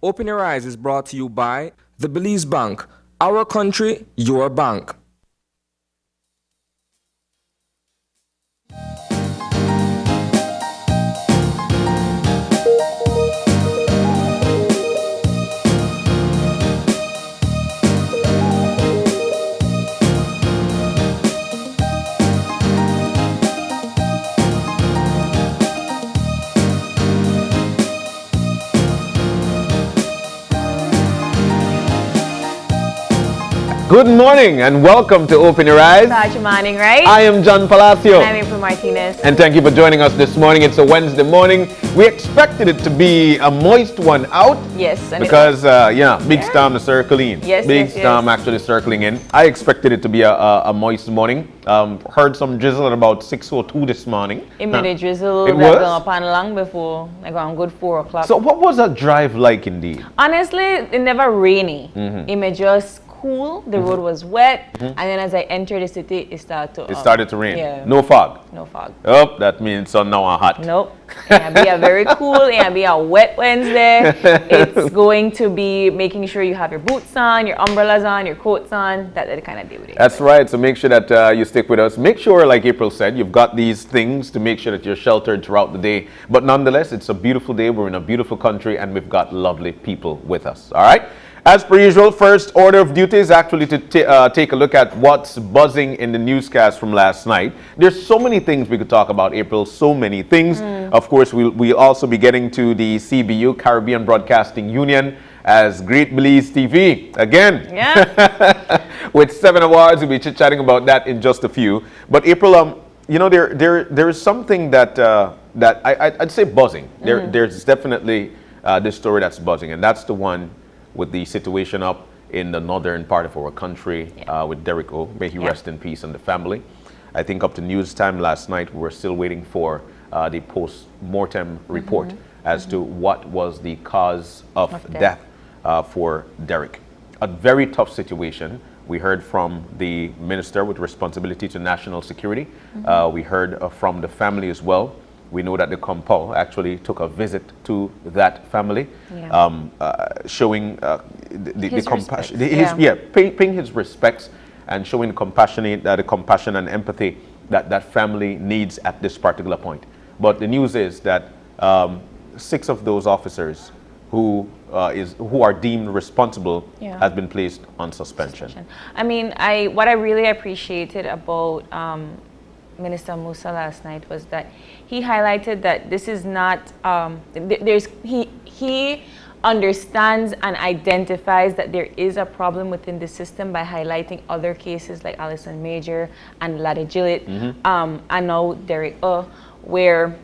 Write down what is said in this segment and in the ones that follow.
Open Your Eyes is brought to you by the Belize Bank. Our country, your bank. Good morning and welcome to Open Your Eyes. Good morning, right? I am John Palacio. I'm April Martinez. And thank you for joining us this morning. It's a Wednesday morning. We expected it to be a moist one out. Yes. And because, big storm circling. Yes, big storm actually circling in. I expected it to be a moist morning. Heard some drizzle at about 6:02 this morning. It made a drizzle It that was? gone up on long before, like around good 4 o'clock. So what was that drive like indeed? Honestly, it never rainy. It may just cool. The road was wet. And then as I entered the city, it started to rain. Yeah. No fog. No fog. Oh, that means sun now are hot. Nope. It'll be a very cool, it'll be a wet Wednesday. It's going to be making sure you have your boots on, your umbrellas on, your coats on, that kind of deal with it. That's right. So make sure that you stick with us. Make sure, like April said, you've got these things to make sure that you're sheltered throughout the day. But nonetheless, it's a beautiful day. We're in a beautiful country and we've got lovely people with us. All right. As per usual, first order of duty is actually to take a look at what's buzzing in the newscast from last night. There's so many things we could talk about, April, so many things. Of course, we'll also be getting to the CBU, Caribbean Broadcasting Union, as Great Belize TV again. Yeah. With 7 awards, we'll be chit-chatting about that in just a few. But April, there is something that I'd say buzzing. There's definitely this story that's buzzing, and that's the one with the situation up in the northern part of our country with Derrick O. May he rest in peace and the family. I think up to news time last night, we were still waiting for the post-mortem report as to what was the cause of death for Derrick. A very tough situation. We heard from the minister with responsibility to national security. We heard from the family as well. We know that the Compal actually took a visit to that family, showing the compassion, paying his respects and showing the compassion and empathy that family needs at this particular point. But the news is that 6 of those officers who are deemed responsible has been placed on suspension. I mean, what I really appreciated about Minister Musa last night was that he highlighted that this is not he understands and identifies that there is a problem within the system by highlighting other cases like Alison Major and Ladi Gillett, and now Derrick O, where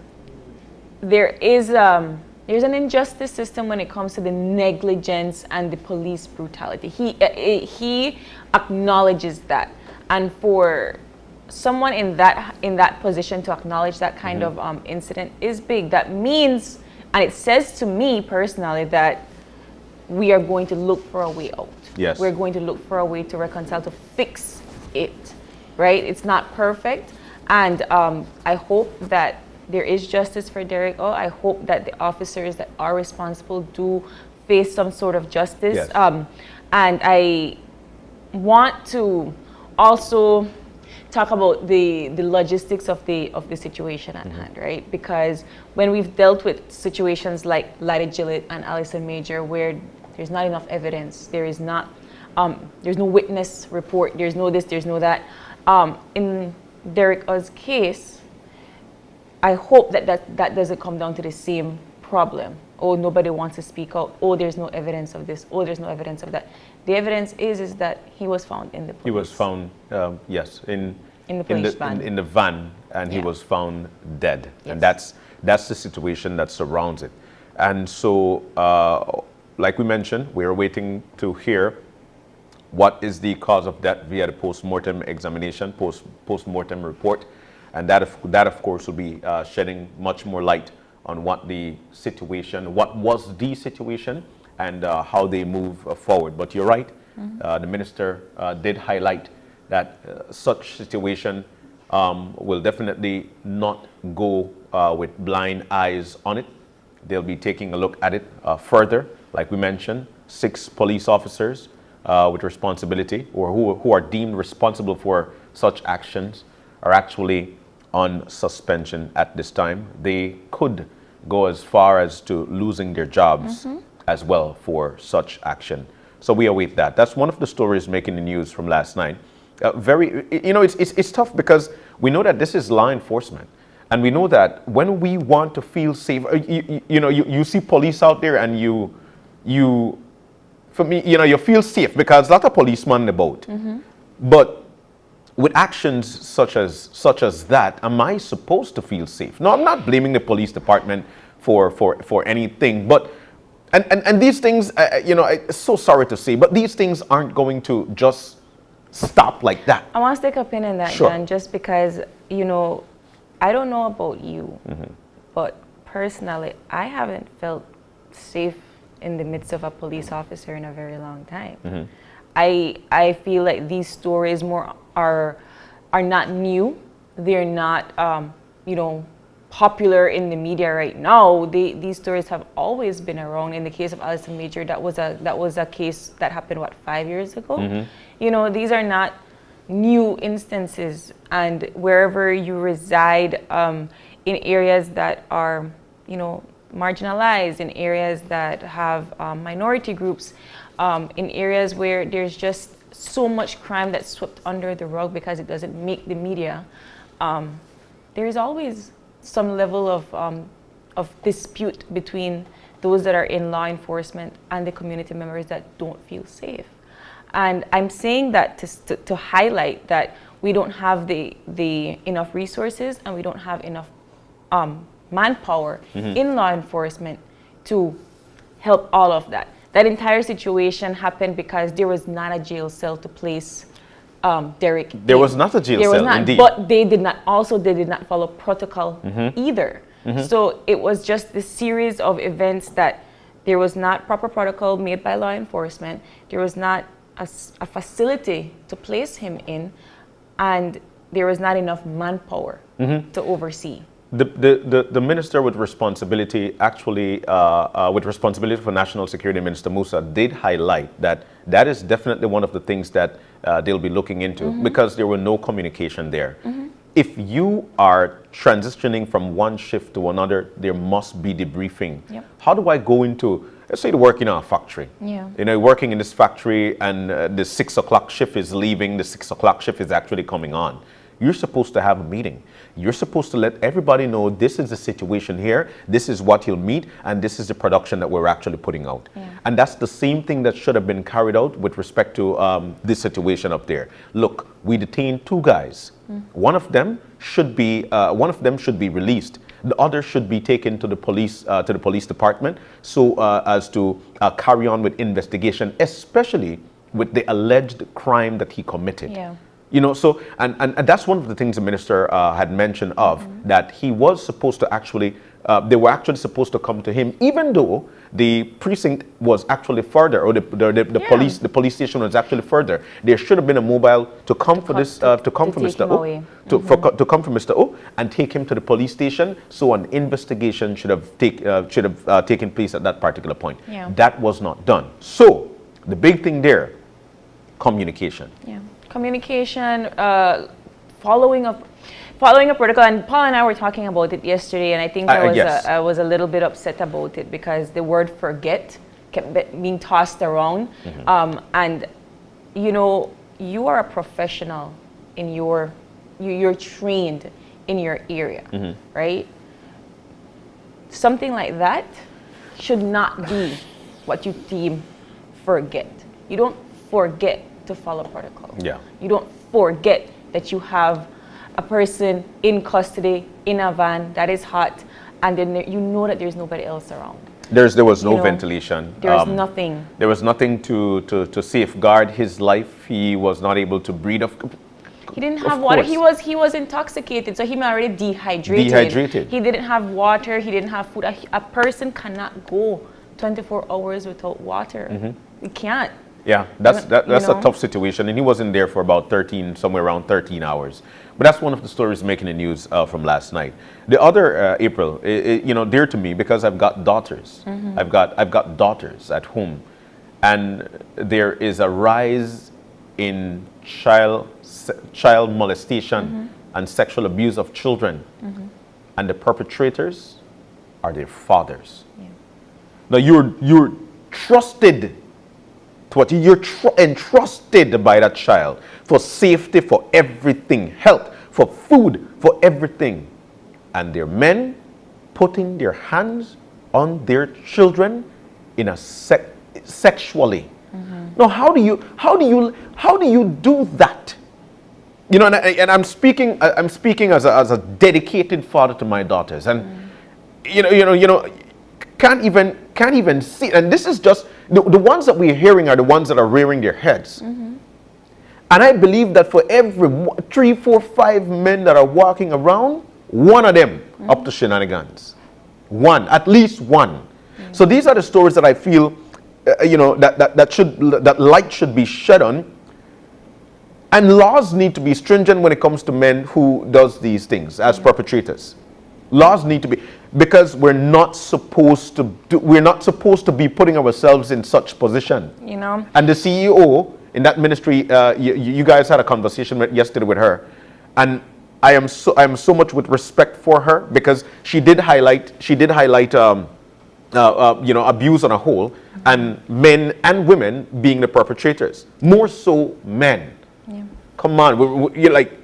there's an injustice system when it comes to the negligence and the police brutality. He acknowledges that, and for someone in that position to acknowledge that kind of incident is big. That means, and it says to me personally, that we are going to look for a way out. Yes. We're going to look for a way to reconcile, to fix it, right? It's not perfect, and I hope that there is justice for Derrick O. I hope that the officers that are responsible do face some sort of justice. Yes. And I want to also talk about the logistics of the situation at hand, right? Because when we've dealt with situations like Ladi Gillett and Alison Major, where there's not enough evidence, there's no witness report, there's no this, there's no that. In Derrick O's case, I hope that doesn't come down to the same problem. Oh, nobody wants to speak out. Oh, there's no evidence of this. Oh, there's no evidence of that. The evidence is that he was found in the police. He was found, in the police van. In the van, and he was found dead. Yes. And that's the situation that surrounds it. And so, like we mentioned, we're waiting to hear what is the cause of death via the post-mortem examination, post-mortem report. And that of course will be shedding much more light on what was the situation and how they move forward. But you're right, the minister did highlight that such situation will definitely not go with blind eyes on it. They'll be taking a look at it further like we mentioned, 6 police officers with responsibility, or who are deemed responsible for such actions, are actually on suspension at this time. They could go as far as to losing their jobs as well for such action. So we await that. That's one of the stories making the news from last night. It's tough because we know that this is law enforcement. And we know that when we want to feel safe, you see police out there and you feel safe because a lot of policemen about. But with actions such as that, am I supposed to feel safe? No, I'm not blaming the police department for anything, but and these things, I'm so sorry to say, but these things aren't going to just stop like that. I want to take a pin in that, Sure. Dan, just because, I don't know about you, but personally, I haven't felt safe in the midst of a police officer in a very long time. I feel like these stories are not new. They're not, popular in the media right now. These stories have always been around. In the case of Allison Major, that was a case that happened 5 years ago. These are not new instances, and wherever you reside, in areas that are marginalized, in areas that have minority groups, in areas where there's just so much crime that's swept under the rug because it doesn't make the media, there's always some level of dispute between those that are in law enforcement and the community members that don't feel safe. And I'm saying that to highlight that we don't have the enough resources and we don't have enough manpower in law enforcement to help all of that. That entire situation happened because there was not a jail cell to place Derek. There was not a jail There was cell, not, indeed. but they did not follow protocol either. So it was just this series of events that there was not proper protocol made by law enforcement. There was not a facility to place him in, and there was not enough manpower to oversee. The minister with responsibility, actually, with responsibility for national security, Minister Musa, did highlight that is definitely one of the things that they'll be looking into, because there were no communication there. If you are transitioning from one shift to another, there must be debriefing. Yep. How do I go into, let's say, working in a factory? Yeah. Working in this factory, and the 6 o'clock shift is leaving, the 6 o'clock shift is actually coming on. You're supposed to have a meeting. You're supposed to let everybody know this is the situation here, this is what you'll meet, and this is the production that we're actually putting out. Yeah. And that's the same thing that should have been carried out with respect to this situation up there. Look, we detained 2 guys. One of them should be released. The other should be taken to the police department, so as to carry on with investigation, especially with the alleged crime that he committed. Yeah. So and that's one of the things the minister had mentioned of, that he was supposed to actually, they were actually supposed to come to him, even though the precinct was actually further, or the police station was actually further. There should have been a mobile to come for Mr. O, to come for Mr. O and take him to the police station. So an investigation should have taken place at that particular point. Yeah. That was not done. So the big thing there, communication. Yeah. Communication, following a protocol, and Paul and I were talking about it yesterday, and I think I was a little bit upset about it because the word forget kept being tossed around. And you are a professional in you're trained in your area, right? Something like that should not be what you deem forget. You don't forget to follow protocol. Yeah. You don't forget that you have a person in custody in a van that is hot, and then you know that there's nobody else around. There was no ventilation. There was nothing. There was nothing to safeguard his life. He was not able to breathe. He didn't have water. He was intoxicated, so he was already dehydrated. He didn't have water. He didn't have food. A person cannot go 24 hours without water. You can't. Yeah, that's You know? a tough situation, and he wasn't there for about 13, somewhere around 13 hours. But that's one of the stories making the news from last night. The other April, dear to me because I've got daughters. I've got daughters at home, and there is a rise in child molestation and sexual abuse of children, and the perpetrators are their fathers. Yeah. Now you're trusted to what you're entrusted by that child for safety, for everything, health, for food, for everything, and their men putting their hands on their children in a sexually. Now, how do you do that? You know, and I'm speaking as a dedicated father to my daughters, and you know, can't even see. And this is just the ones that we're hearing are the ones that are rearing their heads. And I believe that for every 3, 4, 5 men that are walking around, one of them up to shenanigans. One, at least one. So these are the stories that I feel, that light should be shed on. And laws need to be stringent when it comes to men who does these things as perpetrators. Laws need to be, because we're not supposed to be putting ourselves in such position. You know? And the CEO in that ministry, you guys had a conversation yesterday with her, and I am so much with respect for her, because she did highlight abuse on a whole, and men and women being the perpetrators. More so men. Yeah. Come on, you're like,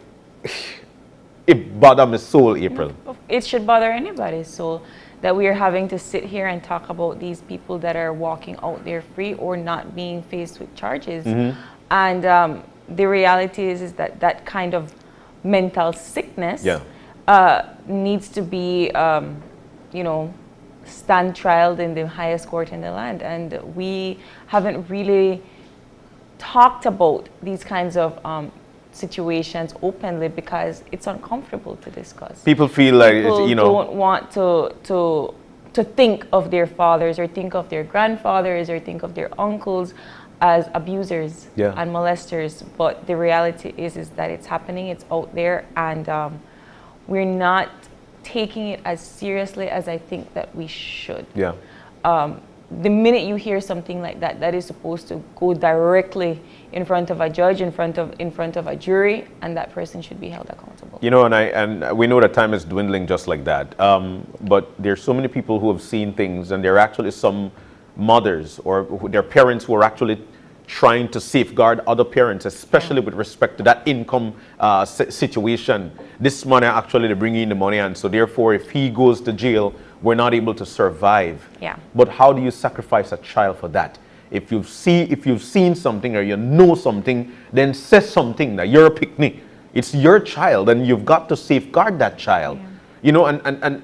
it bothers my soul, April. It should bother anybody's soul that we are having to sit here and talk about these people that are walking out there free or not being faced with charges. And the reality is that kind of mental sickness needs to be, stand trialed in the highest court in the land. And we haven't really talked about these kinds of situations openly because it's uncomfortable to discuss. People feel like, People don't want to think of their fathers or think of their grandfathers or think of their uncles as abusers and molesters. But the reality is that it's happening, it's out there, and we're not taking it as seriously as I think that we should. Yeah. The minute you hear something like that, that is supposed to go directly in front of a judge, in front of a jury, and that person should be held accountable. You know, and we know that time is dwindling just like that. But there's so many people who have seen things, and there are actually some mothers or their parents who are actually trying to safeguard other parents, especially with respect to that income situation. This money actually, they bring in the money, and so therefore, if he goes to jail, we're not able to survive. Yeah. But how do you sacrifice a child for that? If you've seen something or you know something, then say something that you're a picnic. It's your child, and you've got to safeguard that child. Yeah. You know,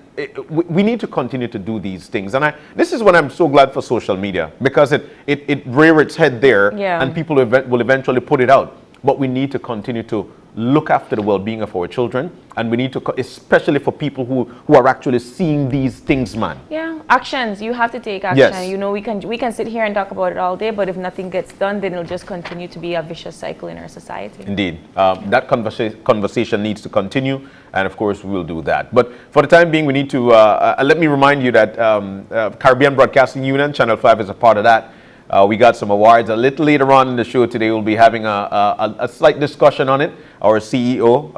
we need to continue to do these things. And this is when I'm so glad for social media, because it rears its head there, and people will eventually put it out. But we need to continue to look after the well-being of our children, and we need to, especially for people who are actually seeing these things, man. Yeah, actions. You have to take action. Yes. You know, we can sit here and talk about it all day, but if nothing gets done, then it'll just continue to be a vicious cycle in our society. Indeed. That conversation needs to continue, and of course we will do that. But for the time being, we need to, let me remind you that Caribbean Broadcasting Union, Channel 5 is a part of that. We got some awards. A little later on in the show today, we'll be having a slight discussion on it. Our CEO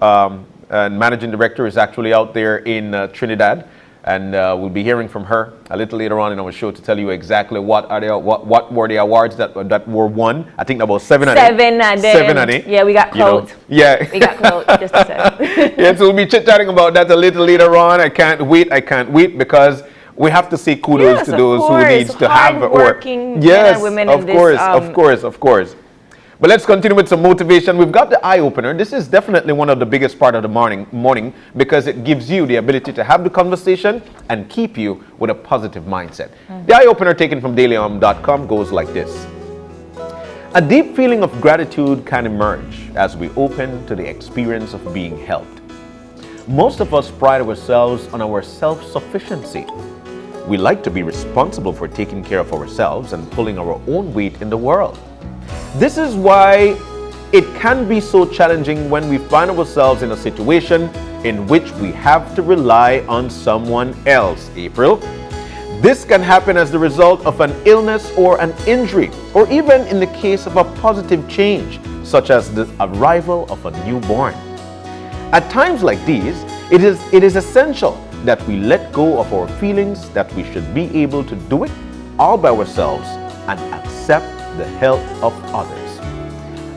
and Managing Director is actually out there in Trinidad, and we'll be hearing from her a little later on in our show to tell you exactly what were the awards that were won. I think about 7 of them. 7 of them. Yeah, we got clout. You know, yeah. We got clout, just to say. Yes, we'll be chit-chatting about that a little later on. I can't wait because we have to say kudos to those who needs to have working yes, men and women of course, of course. But let's continue with some motivation. We've got the eye opener. This is definitely one of the biggest part of the morning because it gives you the ability to have the conversation and keep you with a positive mindset. The eye opener taken from dailyom.com goes like this. A deep feeling of gratitude can emerge as we open to the experience of being helped. Most of us pride ourselves on our self-sufficiency. We like to be responsible for taking care of ourselves and pulling our own weight in the world. This is why it can be so challenging when we find ourselves in a situation in which we have to rely on someone else. April, this can happen as the result of an illness or an injury, or even in the case of a positive change, such as the arrival of a newborn. At times like these, it is essential that we let go of our feelings that we should be able to do it all by ourselves and accept the help of others.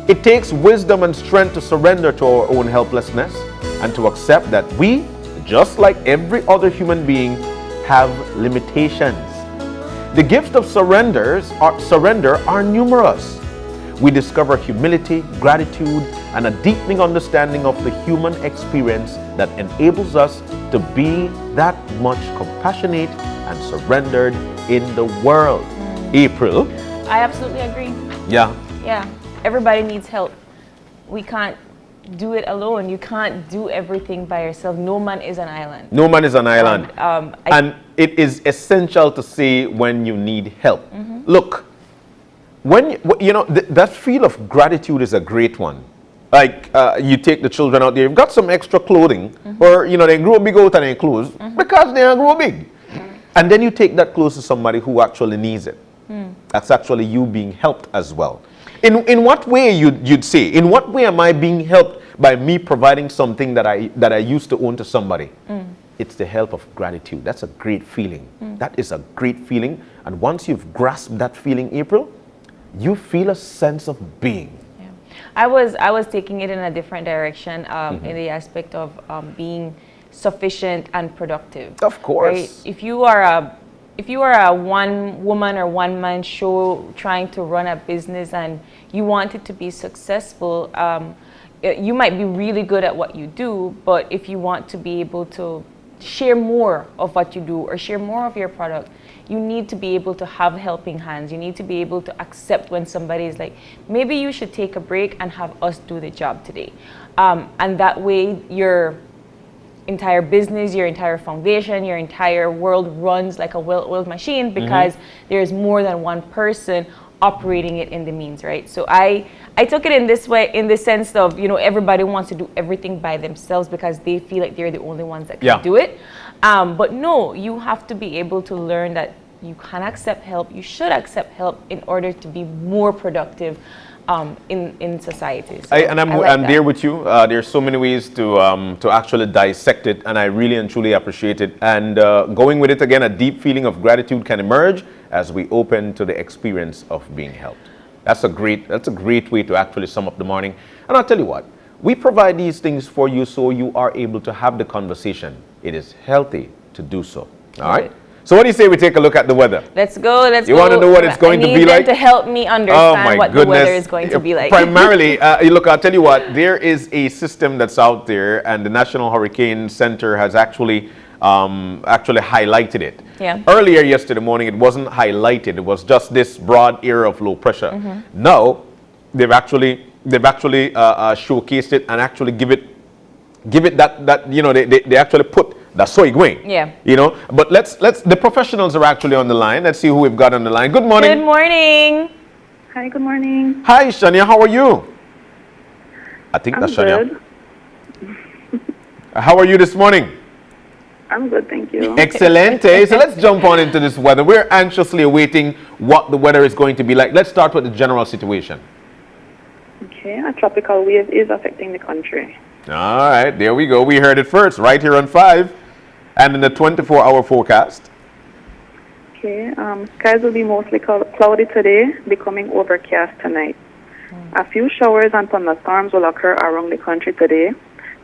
It takes wisdom and strength to surrender to our own helplessness and to accept that we, just like every other human being, have limitations. The gifts of surrender are numerous. We discover humility, gratitude, and a deepening understanding of the human experience that enables us to be that much compassionate and surrendered in the world. April? I absolutely agree. Yeah. Yeah. Everybody needs help. We can't do it alone. You can't do everything by yourself. No man is an island. No man is an island. And it is essential to say when you need help. Look, when you know that feel of gratitude is a great one. Like you take the children out there, you've got some extra clothing, or they grow big out of their clothes because they are grow big, and then you take that clothes to somebody who actually needs it. That's actually you being helped as well. In what way you'd say? In what way am I being helped by me providing something that I used to own to somebody? It's the help of gratitude. That's a great feeling. That is a great feeling. And once you've grasped that feeling, April, you feel a sense of being. Yeah. I was taking it in a different direction in the aspect of being sufficient and productive. Of course. Right? If you are a one woman or one man show trying to run a business and you want it to be successful, you might be really good at what you do, but if you want to be able to share more of what you do or share more of your product, you need to be able to have helping hands. You need to be able to accept when somebody is like, maybe you should take a break and have us do the job today. And that way your entire business, your entire foundation, your entire world runs like a well-oiled machine because there's more than one person operating it in the means, right? So I took it in this way, in the sense of, everybody wants to do everything by themselves because they feel like they're the only ones that can do it. But no, you have to be able to learn that you can accept help. You should accept help in order to be more productive in society. So I'm there with you. There's so many ways to actually dissect it, and I really and truly appreciate it. And going with it again, a deep feeling of gratitude can emerge as we open to the experience of being helped. That's a great way to actually sum up the morning. And I'll tell you what, we provide these things for you so you are able to have the conversation. It is healthy to do so. All right. So what do you say we take a look at the weather? Let's go. You want to know what it's going to be like? To help me understand what the weather is going to be like. Primarily, look, I'll tell you what, there is a system that's out there, and the National Hurricane Center has actually highlighted it. Yeah. Earlier yesterday morning, it wasn't highlighted. It was just this broad area of low pressure. Now, they've actually showcased it and actually give it that they actually put that's so going. Yeah. But let's the professionals are actually on the line. Let's see who we've got on the line. Good morning. Good morning. Hi, good morning. Hi, Shania. How are you? I think I'm that's Shania. good. How are you this morning? I'm good, thank you. Excellent. So let's jump on into this weather. We're anxiously awaiting what the weather is going to be like. Let's start with the general situation. Okay, a tropical wave is affecting the country. All right, there we go. We heard it first right here on 5 and in the 24-hour forecast. Okay, skies will be mostly cloudy today, becoming overcast tonight. A few showers and thunderstorms will occur around the country today.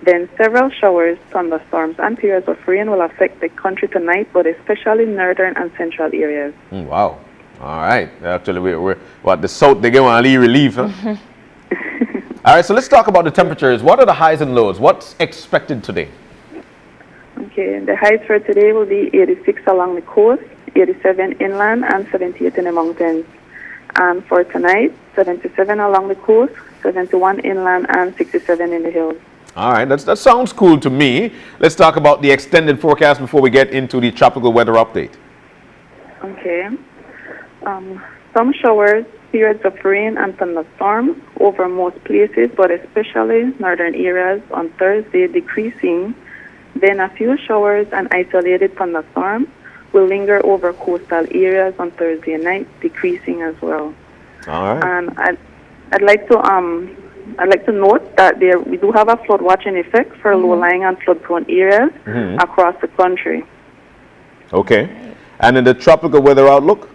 Then several showers, thunderstorms, and periods of rain will affect the country tonight, but especially northern and central areas. Wow. All right. Actually, we're the south, they get one relief, huh? All right, so let's talk about the temperatures. What are the highs and lows? What's expected today? Okay, the highs for today will be 86 along the coast, 87 inland, and 78 in the mountains. And for tonight, 77 along the coast, 71 inland, and 67 in the hills. All right, that sounds cool to me. Let's talk about the extended forecast before we get into the tropical weather update. Okay. Some showers periods of rain and thunderstorms over most places, but especially northern areas on Thursday, decreasing. Then a few showers and isolated thunderstorms will linger over coastal areas on Thursday night, decreasing as well. All right. And I'd like to note that we do have a flood watch in effect for low-lying and flood-prone areas across the country. Okay. And in the tropical weather outlook?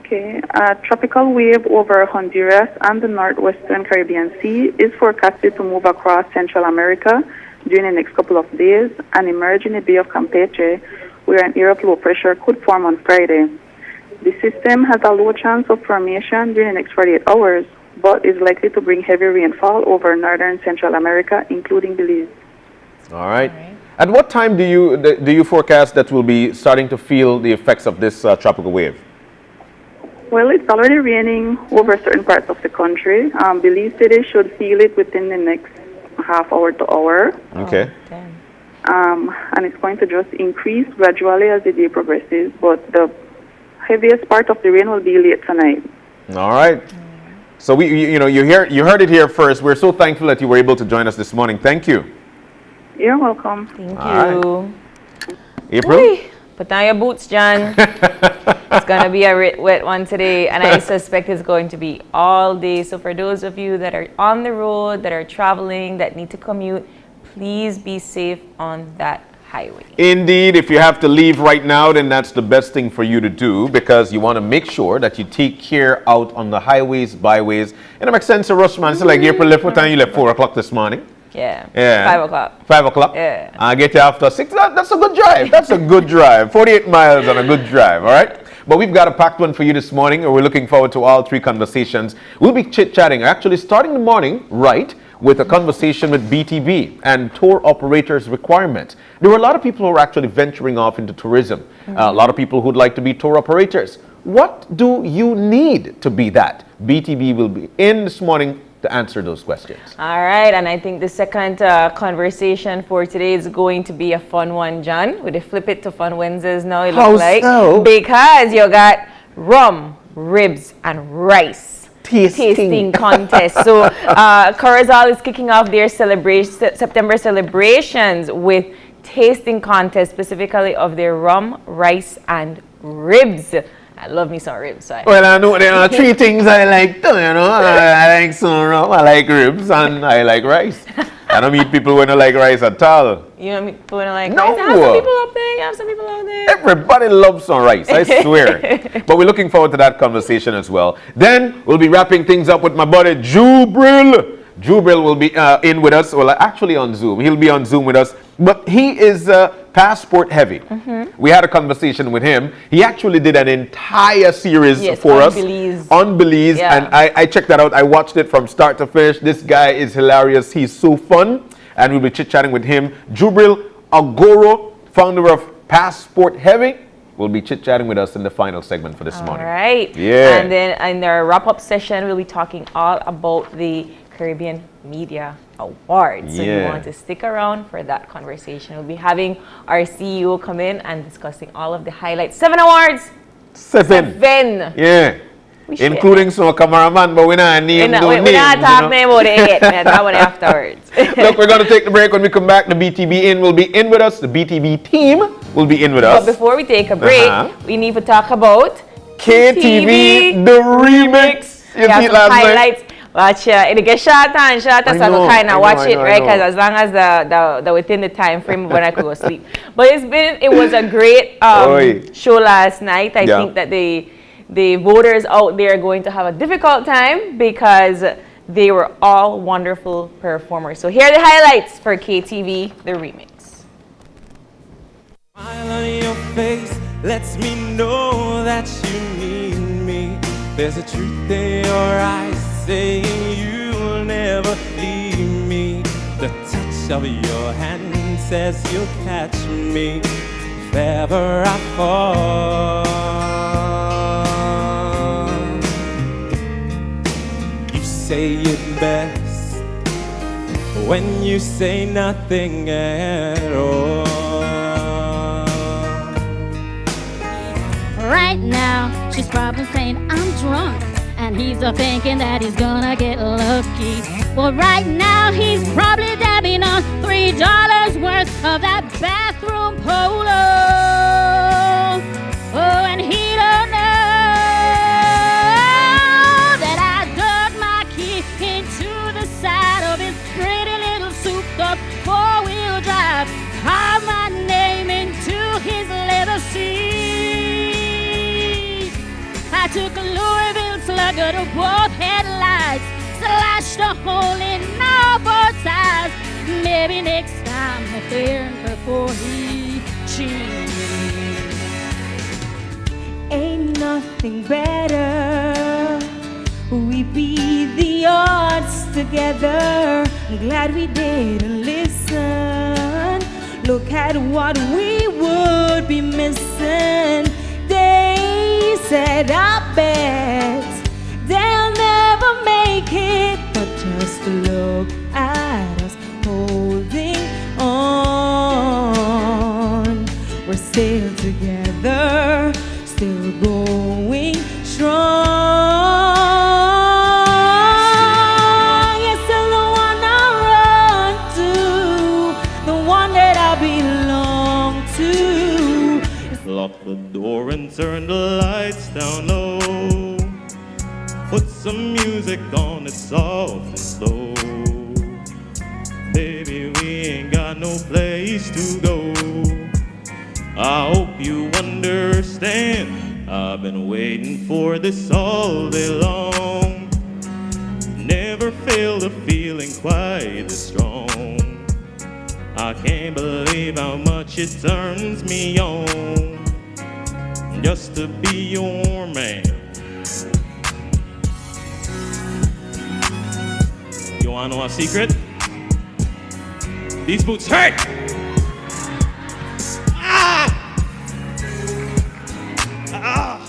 Okay, a tropical wave over Honduras and the northwestern Caribbean Sea is forecasted to move across Central America during the next couple of days and emerge in the Bay of Campeche, where an area of low pressure could form on Friday. The system has a low chance of formation during the next 48 hours, but is likely to bring heavy rainfall over northern Central America, including Belize. All right. At what time do you forecast that we'll be starting to feel the effects of this tropical wave? Well, it's already raining over certain parts of the country. Belize City should feel it within the next half hour to hour. Okay. And it's going to just increase gradually as the day progresses, but the heaviest part of the rain will be late tonight. All right. So you heard it here first. We're so thankful that you were able to join us this morning. Thank you. You're welcome. Thank you. All April? Hey, put on your boots, John. It's going to be a wet one today, and I suspect it's going to be all day. So for those of you that are on the road, that are traveling, that need to commute, please be safe on that highway. Indeed, if you have to leave right now, then that's the best thing for you to do, because you want to make sure that you take care out on the highways, byways. And it makes sense to rush, man. So like April left, what time you left? 4 o'clock this morning? Yeah. 5 o'clock. 5 o'clock? Yeah. I get you after 6. That's a good drive. That's a good drive. 48 miles on a good drive, all right? But we've got a packed one for you this morning, and we're looking forward to all 3 conversations. We'll be chit-chatting, actually starting the morning, right, with a conversation with BTB and tour operators' requirements. There were a lot of people who are actually venturing off into tourism. A lot of people who'd like to be tour operators. What do you need to be that? BTB will be in this morning to answer those questions. All right, and I think the second conversation for today is going to be a fun one, John. Would you flip it to Fun Wednesdays now, it How looks like? so? Because you got rum, ribs, and rice. Tasting contest. So Corozal is kicking off their September celebrations with tasting contest, specifically of their rum, rice, and ribs. I love me some ribs. So Well, I know there are 3 things I like too, you know. I like some rum, I like ribs, and I like rice. I don't meet people who don't like rice at all. you know, people don't like No. rice. I have some people up there. You have some people out there. Everybody loves some rice, I swear. But we're looking forward to that conversation as well. Then we'll be wrapping things up with my buddy Jubril. Jubril will be in with us, well, actually on Zoom. He'll be on Zoom with us, but he is passport heavy. We had a conversation with him. He actually did an entire series for us on Belize, Yeah. and I checked that out. I watched it from start to finish. This guy is hilarious. He's so fun, and we'll be chit-chatting with him. Jubril Agoro, founder of Passport Heavy, will be chit-chatting with us in the final segment for this morning. All right. Yeah. And then in our wrap-up session, we'll be talking all about the Caribbean Media Awards. So you want to stick around for that conversation. We'll be having our CEO come in and discussing all of the highlights. 7 awards. 7. Yeah. Including some cameraman, but we're not name no names. We're not talking about it yet. We're talking about it afterwards. Look, we're going to take the break. When we come back, the BTB in will be in with us. The BTB team will be in with us. But before we take a break, we need to talk about KTV, the remix. You see it last highlights. Watch it get shorter and shorter, so I can kind of watch it, right? Because as long as the within the time frame when I could go sleep. But it was a great show last night. I think that the voters out there are going to have a difficult time because they were all wonderful performers. So here are the highlights for KTV, the remix. Smile on your face lets me know that you need me. There's a truth in your eyes saying you'll never leave me. The touch of your hand says you'll catch me if ever I fall. You say it best when you say nothing at all. Right now, she's probably saying I'm drunk. and he's thinking that he's gonna get lucky. Well, right now he's probably dabbing on $3 worth of that bathroom polo. Oh, and he don't know that I dug my key into the side of his pretty little souped-up four-wheel drive. Carved my name into his leather seat. I took a Louisville Slugger to both headlights, slashed a hole in all four tires. Maybe next time I'll think before he cheats. Ain't nothing better. We beat the odds together. I'm glad we didn't listen. Look at what we would be missing. They said, I bet they'll never make it. But just look at us holding on. We're still together, still going strong. Yes, still the one I run to, the one that I belong to. Lock the door and turn the lights down low. Put some music on, it's soft and slow. Baby, we ain't got no place to go. I hope you understand. I've been waiting for this all day long. Never felt a feeling quite this strong. I can't believe how much it turns me on just to be your man. You wanna know a secret? These boots hurt! Ah! Ah!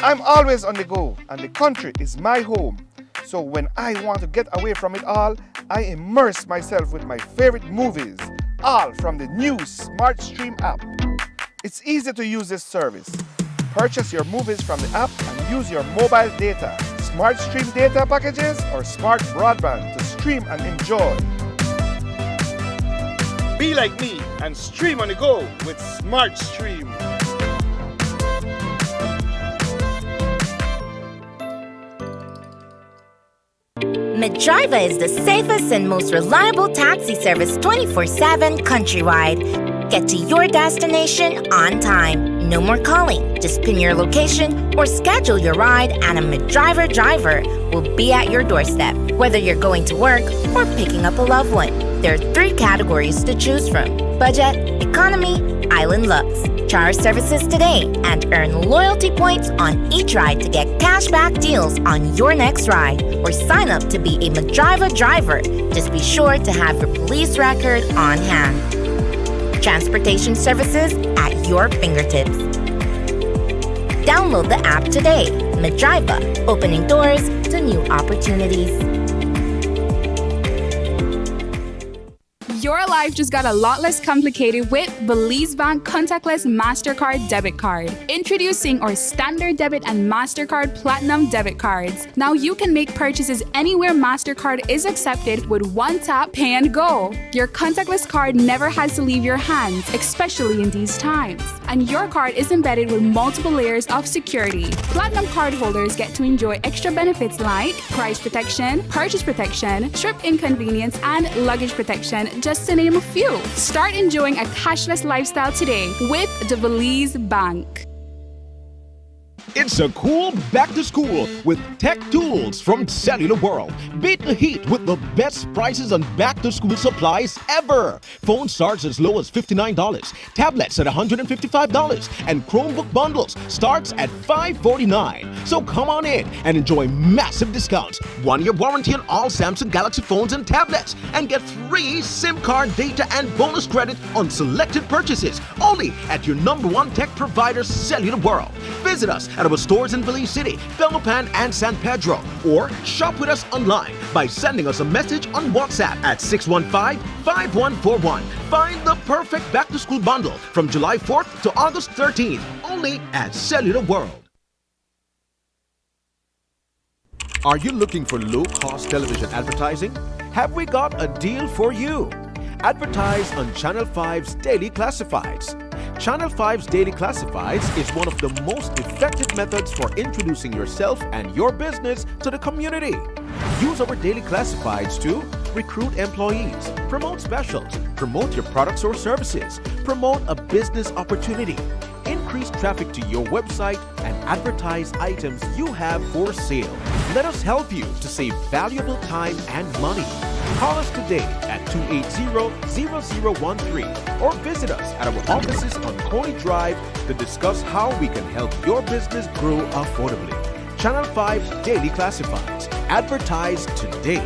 I'm always on the go, and the country is my home. So when I want to get away from it all, I immerse myself with my favorite movies, all from the new SmartStream app. It's easy to use this service. Purchase your movies from the app and use your mobile data, SmartStream data packages, or smart broadband to stream and enjoy. Be like me and stream on the go with SmartStream. Medriva is the safest and most reliable taxi service 24/7 countrywide. Get to your destination on time. No more calling. Just pin your location or schedule your ride and a Medriva driver will be at your doorstep. Whether you're going to work or picking up a loved one, there are 3 categories to choose from: budget, economy, Island Lux. Try our services today and earn loyalty points on each ride to get cashback deals on your next ride, or sign up to be a Medriva driver. Just be sure to have your police record on hand. Transportation services at your fingertips. Download the app today. Medriva, opening doors to new opportunities. Your life just got a lot less complicated with Belize Bank Contactless MasterCard Debit Card. Introducing our Standard Debit and MasterCard Platinum Debit Cards. Now you can make purchases anywhere MasterCard is accepted with one tap, pay and go. Your contactless card never has to leave your hands, especially in these times. And your card is embedded with multiple layers of security. Platinum card holders get to enjoy extra benefits like price protection, purchase protection, trip inconvenience, and luggage protection, just to name a few. Start enjoying a cashless lifestyle today with the Belize Bank. It's a cool back to school with tech tools from Cellular World. Beat the heat with the best prices on back to school supplies ever. Phone starts as low as $59, tablets at $155, and Chromebook bundles starts at $549. So come on in and enjoy massive discounts. 1-year warranty on all Samsung Galaxy phones and tablets, and get free SIM card data and bonus credit on selected purchases only at your #1 tech provider, Cellular World. Visit us at our stores in Belize City, Belmopan, and San Pedro. Or shop with us online by sending us a message on WhatsApp at 615-5141. Find the perfect back-to-school bundle from July 4th to August 13th, only at Cellular World. Are you looking for low-cost television advertising? Have we got a deal for you? Advertise on Channel 5's Daily Classifieds. Channel 5's Daily Classifieds is one of the most effective methods for introducing yourself and your business to the community. Use our Daily Classifieds to recruit employees, promote specials, promote your products or services, promote a business opportunity, increase traffic to your website, and advertise items you have for sale. Let us help you to save valuable time and money. Call us today at 280-0013 or visit us at our offices on Coney Drive to discuss how we can help your business grow affordably. Channel 5 Daily Classifieds. Advertise today.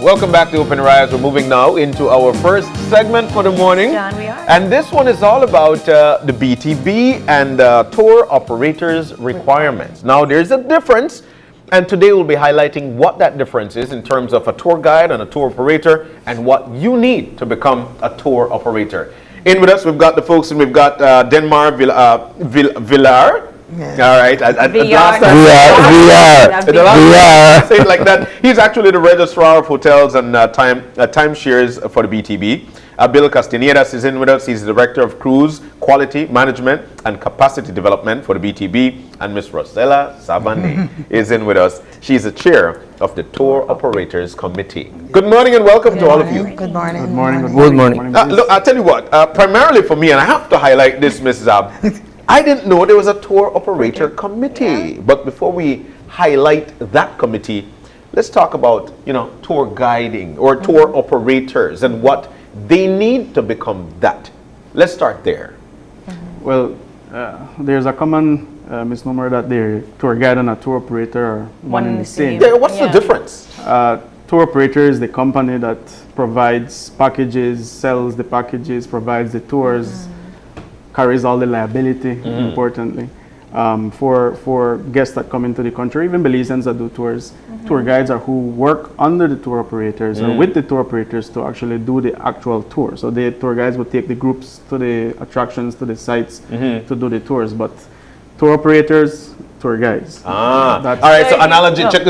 Welcome back to Open Rise. We're moving now into our first segment for the morning. John, we are. And this one is all about the BTB and tour operators requirements. Now there's a difference, and today we'll be highlighting what that difference is in terms of a tour guide and a tour operator and what you need to become a tour operator. In with us, we've got the folks, and we've got Denmar Villar. All right. At VR. last time, VR. the last time I say it like that. He's actually the registrar of hotels and timeshares for the BTB. Bill Castanedas is in with us. He's the director of cruise quality management and capacity development for the BTB. And Miss Rosella Sabandi is in with us. She's the chair of the Tour Operators Committee. Good morning and welcome to all of you. Good morning. Good morning. Good morning. Look, I'll tell you what, primarily for me, and I have to highlight this, Ms. Zab, I didn't know there was a tour operator committee. But before we highlight that committee, let's talk about, tour guiding or tour operators and what they need to become that. Let's start there. Well, there's a common misnomer that the tour guide and a tour operator are one and the same. Yeah, what's the difference? Tour operator is the company that provides packages, sells the packages, provides the tours, carries all the liability, importantly, for guests that come into the country, even Belizeans that do tours. Tour guides are who work under the tour operators or with the tour operators to actually do the actual tour. So the tour guides will take the groups to the attractions, to the sites to do the tours. But tour operators, tour guides. All right, so analogy, check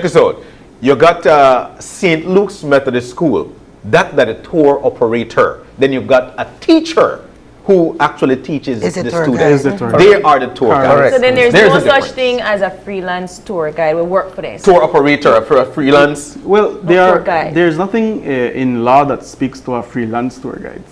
this out. You got St. Luke's Methodist School, that's a tour operator. Then you've got a teacher who actually teaches the students. They are the tour guides. So then there's no such thing as a freelance tour guide. We work for this. Tour operator for a freelance? Well, there's nothing in law that speaks to a freelance tour guide.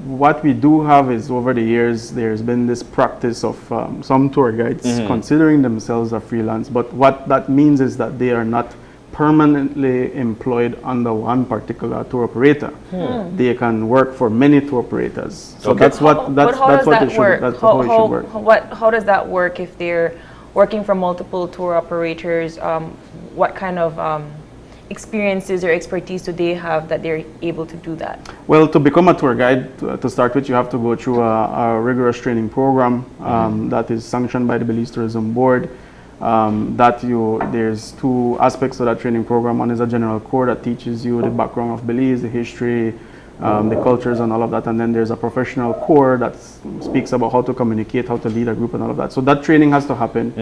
What we do have is over the years, there's been this practice of some tour guides considering themselves a freelance. But what that means is that they are not permanently employed under one particular tour operator. They can work for many tour operators. So that's what it should work. How does that work if they're working for multiple tour operators? What kind of experiences or expertise do they have that they're able to do that? Well, to become a tour guide, to start with, you have to go through a rigorous training program that is sanctioned by the Belize Tourism Board. There's two aspects of that training program. One is a general core that teaches you the background of Belize, the history, the cultures and all of that. And then there's a professional core that speaks about how to communicate, how to lead a group and all of that. So that training has to happen.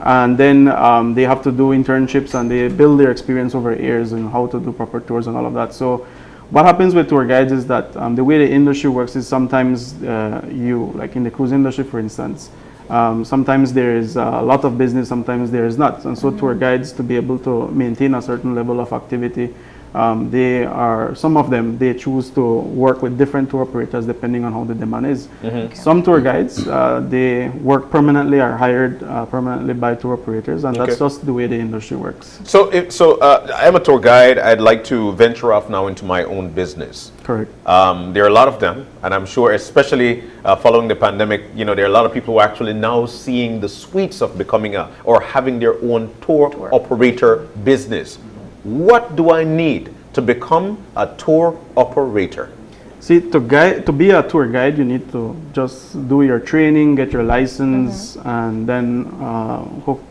And then they have to do internships and they build their experience over years and how to do proper tours and all of that. So what happens with tour guides is that the way the industry works is sometimes like in the cruise industry, for instance, sometimes there is a lot of business, sometimes there is not. And so tour guides, to be able to maintain a certain level of activity, some of them, they choose to work with different tour operators depending on how the demand is. Some tour guides, they work permanently, are hired permanently by tour operators, and that's just the way the industry works. So I'm a tour guide. I'd like to venture off now into my own business. Correct. There are a lot of them, and I'm sure, especially following the pandemic, there are a lot of people who are actually now seeing the sweets of becoming or having their own tour operator business. What do I need to become a tour operator? See, to be a tour guide, you need to just do your training, get your license, and then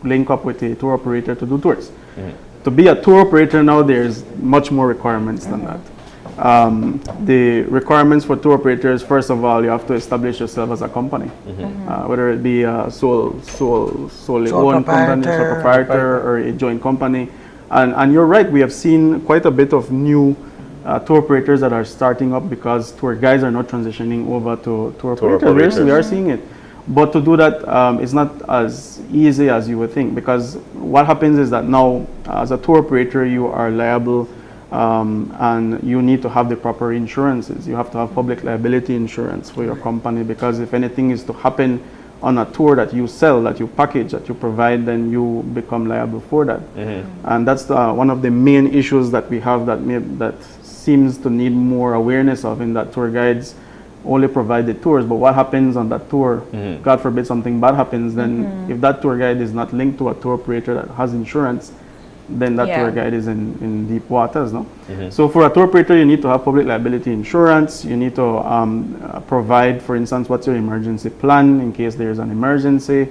link up with a tour operator to do tours. To be a tour operator now, there's much more requirements than that. The requirements for tour operators, first of all, you have to establish yourself as a company, whether it be a solely owned company, sole proprietor, or a joint company. And you're right, we have seen quite a bit of new tour operators that are starting up because tour guides are not transitioning over to tour operators. We are seeing it. But to do that, it's not as easy as you would think, because what happens is that now, as a tour operator, you are liable and you need to have the proper insurances. You have to have public liability insurance for your company, because if anything is to happen on a tour that you sell, that you package, that you provide, then you become liable for that. And that's one of the main issues that we have that seems to need more awareness of, in that tour guides only provide the tours, but what happens on that tour, God forbid something bad happens, then if that tour guide is not linked to a tour operator that has insurance, then that tour guide is in deep waters, no? So for a tour operator, you need to have public liability insurance. You need to provide, for instance, what's your emergency plan in case there's an emergency.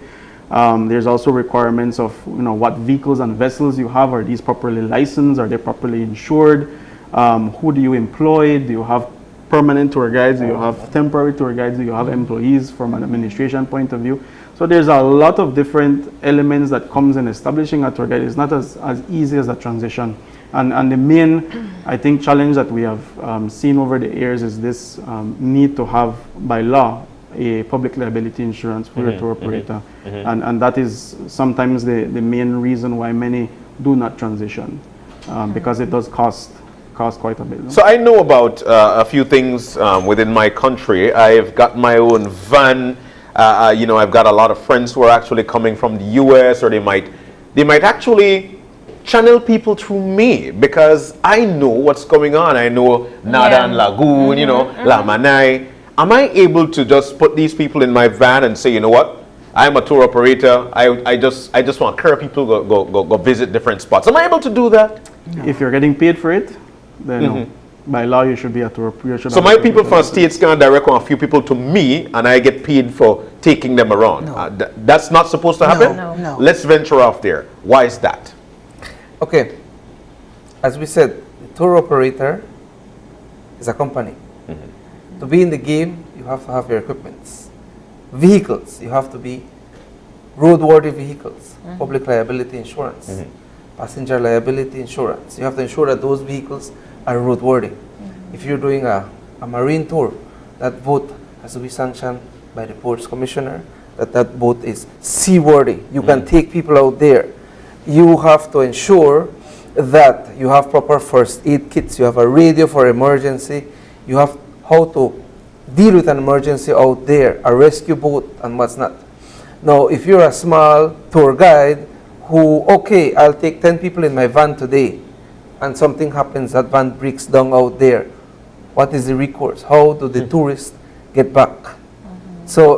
There's also requirements of what vehicles and vessels you have. Are these properly licensed? Are they properly insured? Who do you employ? Do you have permanent tour guides? Do you have temporary tour guides? Do you have employees from an administration point of view? So there's a lot of different elements that comes in establishing a tour guide. It's not as easy as a transition. And the main, I think, challenge that we have seen over the years is this need to have, by law, a public liability insurance for a tour operator. And that is sometimes the main reason why many do not transition, because it does cost quite a bit. No? So I know about a few things within my country. I've got my own van. You know, I've got a lot of friends who are actually coming from the US, or they might actually channel people through me because I know what's going on. I know Nada and Lagoon, you know, Lamanai. Am I able to just put these people in my van and say, you know what? I'm a tour operator. I just want to carry people go visit different spots. Am I able to do that? No. If you're getting paid for it, then no. By law you should be a tour operator. So my people from states can direct a few people to me, and I get paid for taking them around. No. That's not supposed to happen? No. Let's venture off there. Why is that? Okay, as we said, the tour operator is a company. To be in the game, you have to have your equipments. Vehicles, you have to be roadworthy vehicles, public liability insurance, passenger liability insurance. You have to ensure that those vehicles are roadworthy. If you're doing a marine tour, that boat has to be sanctioned by the Ports Commissioner, that boat is seaworthy. You can take people out there. You have to ensure that you have proper first aid kits. You have a radio for emergency. You have how to deal with an emergency out there, a rescue boat and what's not. Now, if you're a small tour guide who, okay, I'll take 10 people in my van today and something happens, that van breaks down out there, what is the recourse? How do the tourists get back? So,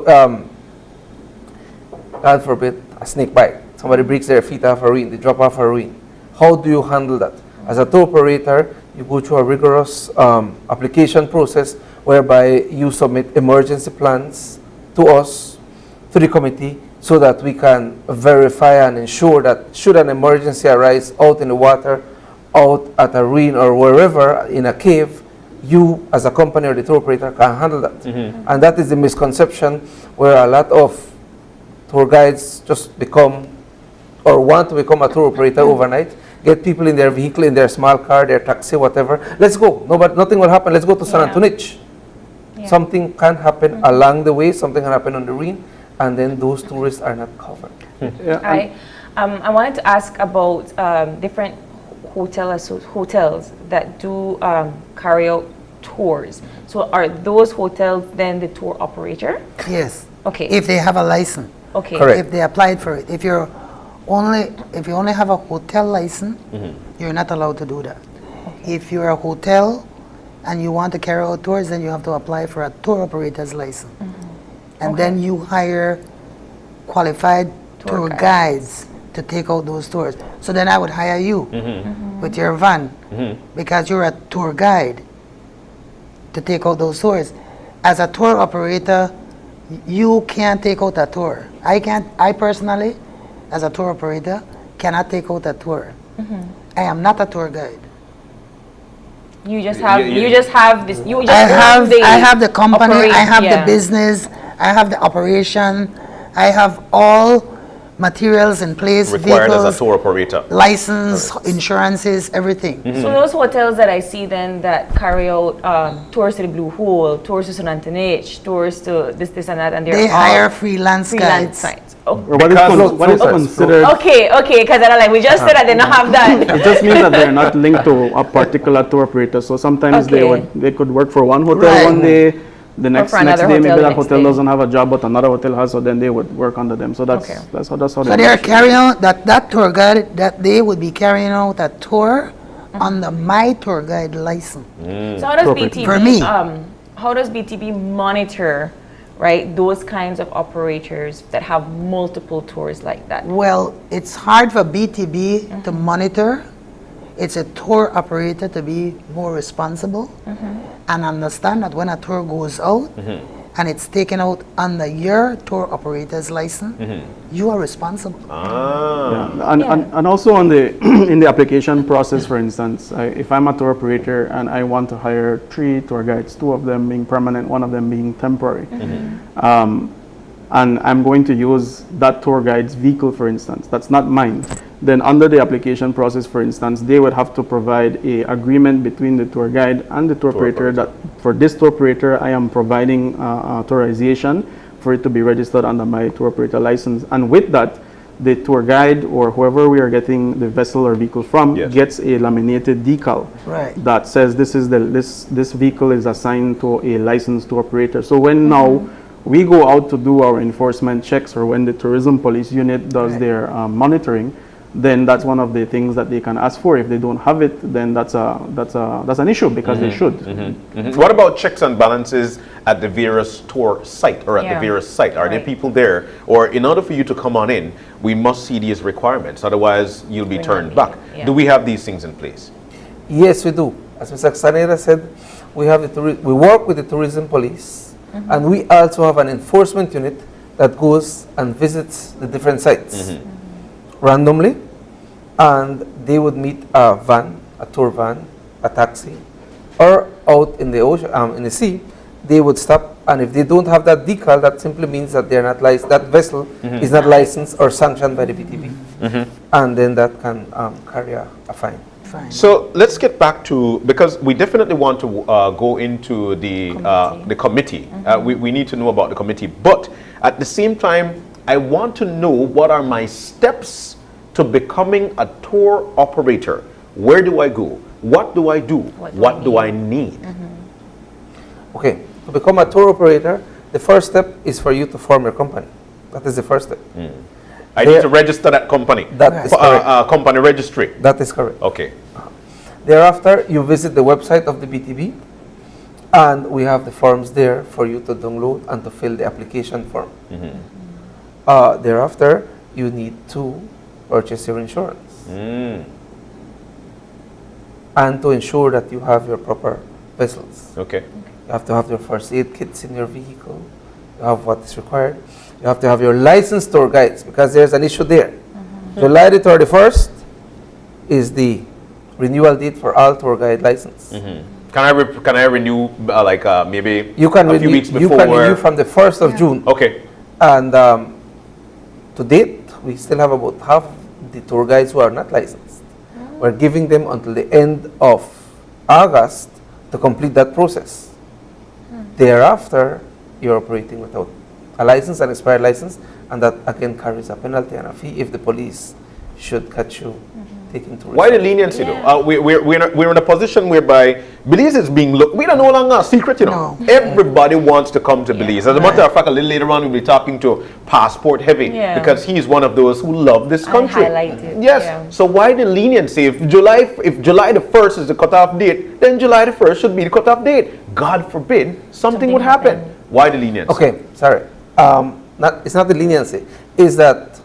God forbid, a snake bite. Somebody breaks their feet off a rein, they drop off a rein. How do you handle that? As a tour operator, you go through a rigorous application process whereby you submit emergency plans to us, to the committee, so that we can verify and ensure that should an emergency arise out in the water, out at a rein or wherever in a cave, you as a company or the tour operator can handle that. And that is the misconception where a lot of tour guides just become or want to become a tour operator overnight, get people in their vehicle, in their small car, their taxi, whatever. Let's go. Nothing will happen. Let's go to San Antonio. Something can happen along the way. Something can happen on the reef, and then those tourists are not covered. I wanted to ask about different hotels that do carry out tours. So are those hotels then the tour operator? Yes. Okay. If they have a license. Okay. Correct. If they applied for it. If you only have a hotel license, you're not allowed to do that. If you're a hotel and you want to carry out tours, then you have to apply for a tour operator's license. And then you hire qualified tour guides to take out those tours. So then I would hire you with your van because you're a tour guide to take out those tours. As a tour operator, you can't take out a tour. I personally, as a tour operator, cannot take out a tour. I am not a tour guide. You just have this. I have the company. I have the business. I have the operation. I have all materials in place. Required vehicles, as a tour operator. License, insurances, everything. So those hotels that I see then that carry out tours to the Blue Hole, tours to San Antonio, tours to this and that, and they hire freelance guides. Oh. What is considered? Okay, because we just said that they don't have that. It just means that they're not linked to a particular tour operator. So sometimes they could work for one hotel one day, the next day maybe that hotel doesn't have a job but another hotel has, so then they would work under them. So that's how. So they are carrying out that tour guide that they would be carrying out a tour under my tour guide license. So how does BTB for me? How does BTB monitor? Right, those kinds of operators that have multiple tours like that? Well, it's hard for BTB to monitor. It's a tour operator to be more responsible and understand that when a tour goes out and it's taken out under your tour operator's license, you are responsible. And also on the in the application process, for instance, if I'm a tour operator and I want to hire 3 tour guides, 2 of them being permanent, 1 of them being temporary, and I'm going to use that tour guide's vehicle, for instance, that's not mine, then under the application process, for instance, they would have to provide a agreement between the tour guide and the tour operator that for this tour operator, I am providing authorization for it to be registered under my tour operator license. And with that, the tour guide or whoever we are getting the vessel or vehicle from gets a laminated decal that says this vehicle is assigned to a licensed tour operator. So when now we go out to do our enforcement checks, or when the tourism police unit does their monitoring, then that's one of the things that they can ask for. If they don't have it, then that's an issue, because they should. What about checks and balances at the various tour site or at the various site? Are there people there? Or in order for you to come on in, we must see these requirements, otherwise you'll be turned back. Do we have these things in place? Yes, we do. As Mr. Sanera said, we have we work with the tourism police, and we also have an enforcement unit that goes and visits the different sites randomly, and they would meet a van, a tour van, a taxi, or out in the ocean, in the sea. They would stop, and if they don't have that decal, that simply means that they're not licensed. That vessel is not licensed or sanctioned by the BTB, and then that can carry a fine. So let's get back to, because we definitely want to go into the committee. We need to know about the committee, but at the same time, I want to know what are my steps to becoming a tour operator. Where do I go? What do I do? What do I need? Okay, to become a tour operator, the first step is for you to form your company. That is the first step. I need to register that company. That is correct. Company registry. That is correct. Okay. Thereafter, you visit the website of the BTB, and we have the forms there for you to download and to fill the application form. Thereafter, you need to purchase your insurance and to ensure that you have your proper vessels. Okay. You have to have your first aid kits in your vehicle. You have what is required. You have to have your licensed tour guides, because there's an issue there. July the 31st is the renewal date for all tour guide license. Can I renew maybe you can a few weeks before? You can renew from the 1st of June. Okay. And to date, we still have about half the tour guides who are not licensed. We're giving them until the end of August to complete that process. Thereafter, you're operating without a license, an expired license, and that again carries a penalty and a fee if the police should catch you taking tourism. Why the leniency though? We're in a position whereby Belize is being looked. We are no longer a secret, you know. Everybody wants to come to Belize. As a matter of fact, a little later on, we'll be talking to Passport Heavy because he's one of those who love this country. Yes. So why the leniency? If July the 1st is the cutoff date, then July the 1st should be the cutoff date. God forbid something would happen. Why the leniency? Okay, sorry. It's not the leniency. It's that,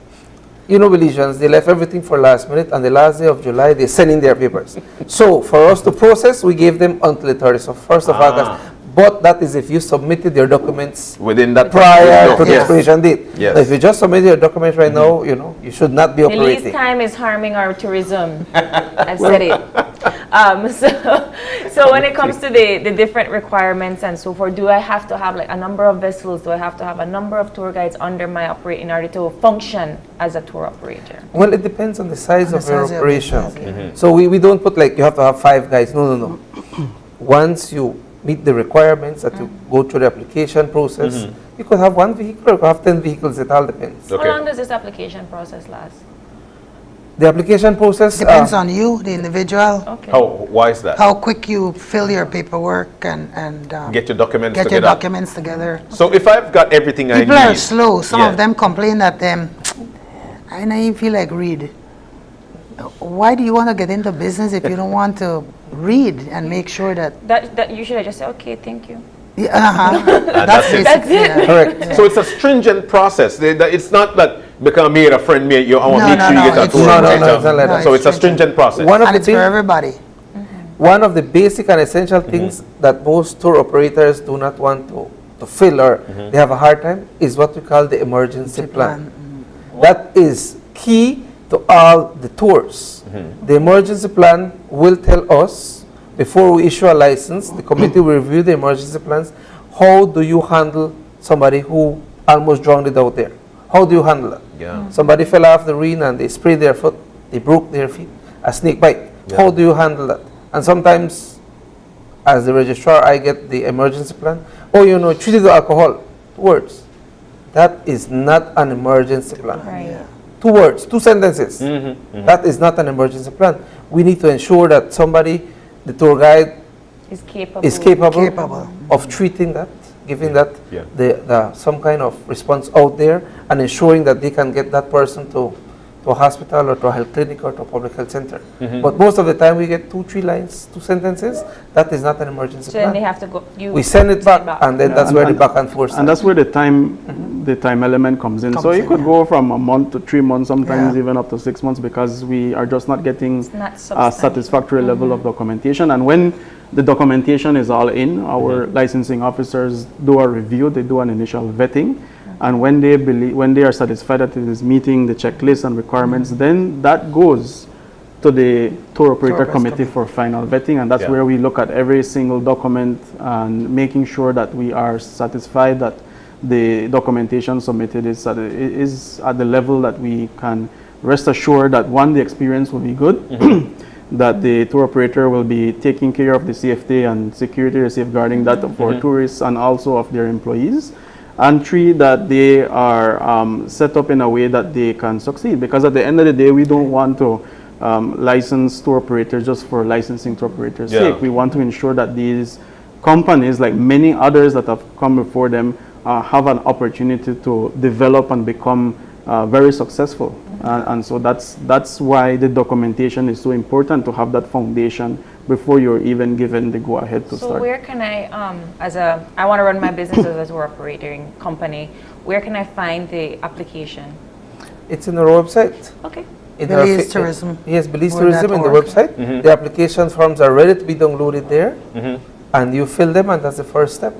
you know, Belizeans, they left everything for last minute, and the last day of July, they send in their papers. So for us to process, we gave them until the 1st of August. But that is if you submitted your documents within that prior to the expiration date. Yes. So if you just submitted your documents right now, you know, you should not be operating. Release time is harming our tourism. I've said it. So when it comes to the different requirements and so forth, do I have to have like a number of vessels? Do I have to have a number of tour guides under my operating in order to function as a tour operator? Well, it depends on the size of your operation. So we don't put like you have to have 5 guys. No. Once you meet the requirements that you go through the application process, you could have 1 vehicle or you could have 10 vehicles. It all depends. How long does this application process last? The application process depends on you, the individual. Okay. Why is that? How quick you fill your paperwork and get your documents get together. your documents together. So if I've got everything I need. People are slow. Some of them complain that I don't even feel like read. Why do you want to get into business if you don't want to read and make sure that you should just say, okay, thank you. That's it. Correct. So it's a stringent process. It's not that become me a friend, me, I want to make sure you get a tour. No, so it's a stringent process. And it's for everybody. One of the basic and essential things that most tour operators do not want to fill or they have a hard time is what we call the emergency plan. That is key to all the tours. The emergency plan will tell us, before we issue a license, the committee will review the emergency plans. How do you handle somebody who almost drowned it out there. How do you handle that? Yeah. Somebody fell off the ring and they sprayed their foot, they broke their feet, a snake bite. Yeah. How do you handle that? And sometimes, as the registrar, I get the emergency plan. Oh, you know, treated with alcohol. 2 words. That is not an emergency plan. Right. 2 words, 2 sentences. That is not an emergency plan. We need to ensure that somebody, the tour guide, Is capable. is capable of treating that, giving that Yeah. the some kind of response out there, and ensuring that they can get that person to a hospital or to a health clinic or to a public health center. But most of the time we get 2-3 lines, 2 sentences. That is not an emergency So then plan. they have to go. We send it back, and then that's where the back and forth. And that's where the time element comes in. So it could go from a month to 3 months, sometimes even up to 6 months, because we are just not getting not a substantive. satisfactory level of documentation. And when the documentation is all in, our licensing officers do a review, they do an initial vetting, and when they are satisfied that it is meeting the checklist and requirements, then that goes to the tour operator committee for final vetting, and that's where we look at every single document and making sure that we are satisfied that the documentation submitted is at the level that we can rest assured that, one, the experience will be good, that the tour operator will be taking care of the safety and security or safeguarding that for tourists and also of their employees, and 3, that they are set up in a way that they can succeed, because at the end of the day we don't want to license tour operators just for licensing tour operators' sake. We want to ensure that these companies, like many others that have come before them, have an opportunity to develop and become very successful. And so that's why the documentation is so important, to have that foundation before you're even given the go-ahead to So start. where can I, I want to run my business as a tour operating company, where can I find the application? It's in our website. Okay. Belize Tourism. Yes, Belize Tourism in the website. The application forms are ready to be downloaded there, and you fill them, and that's the first step.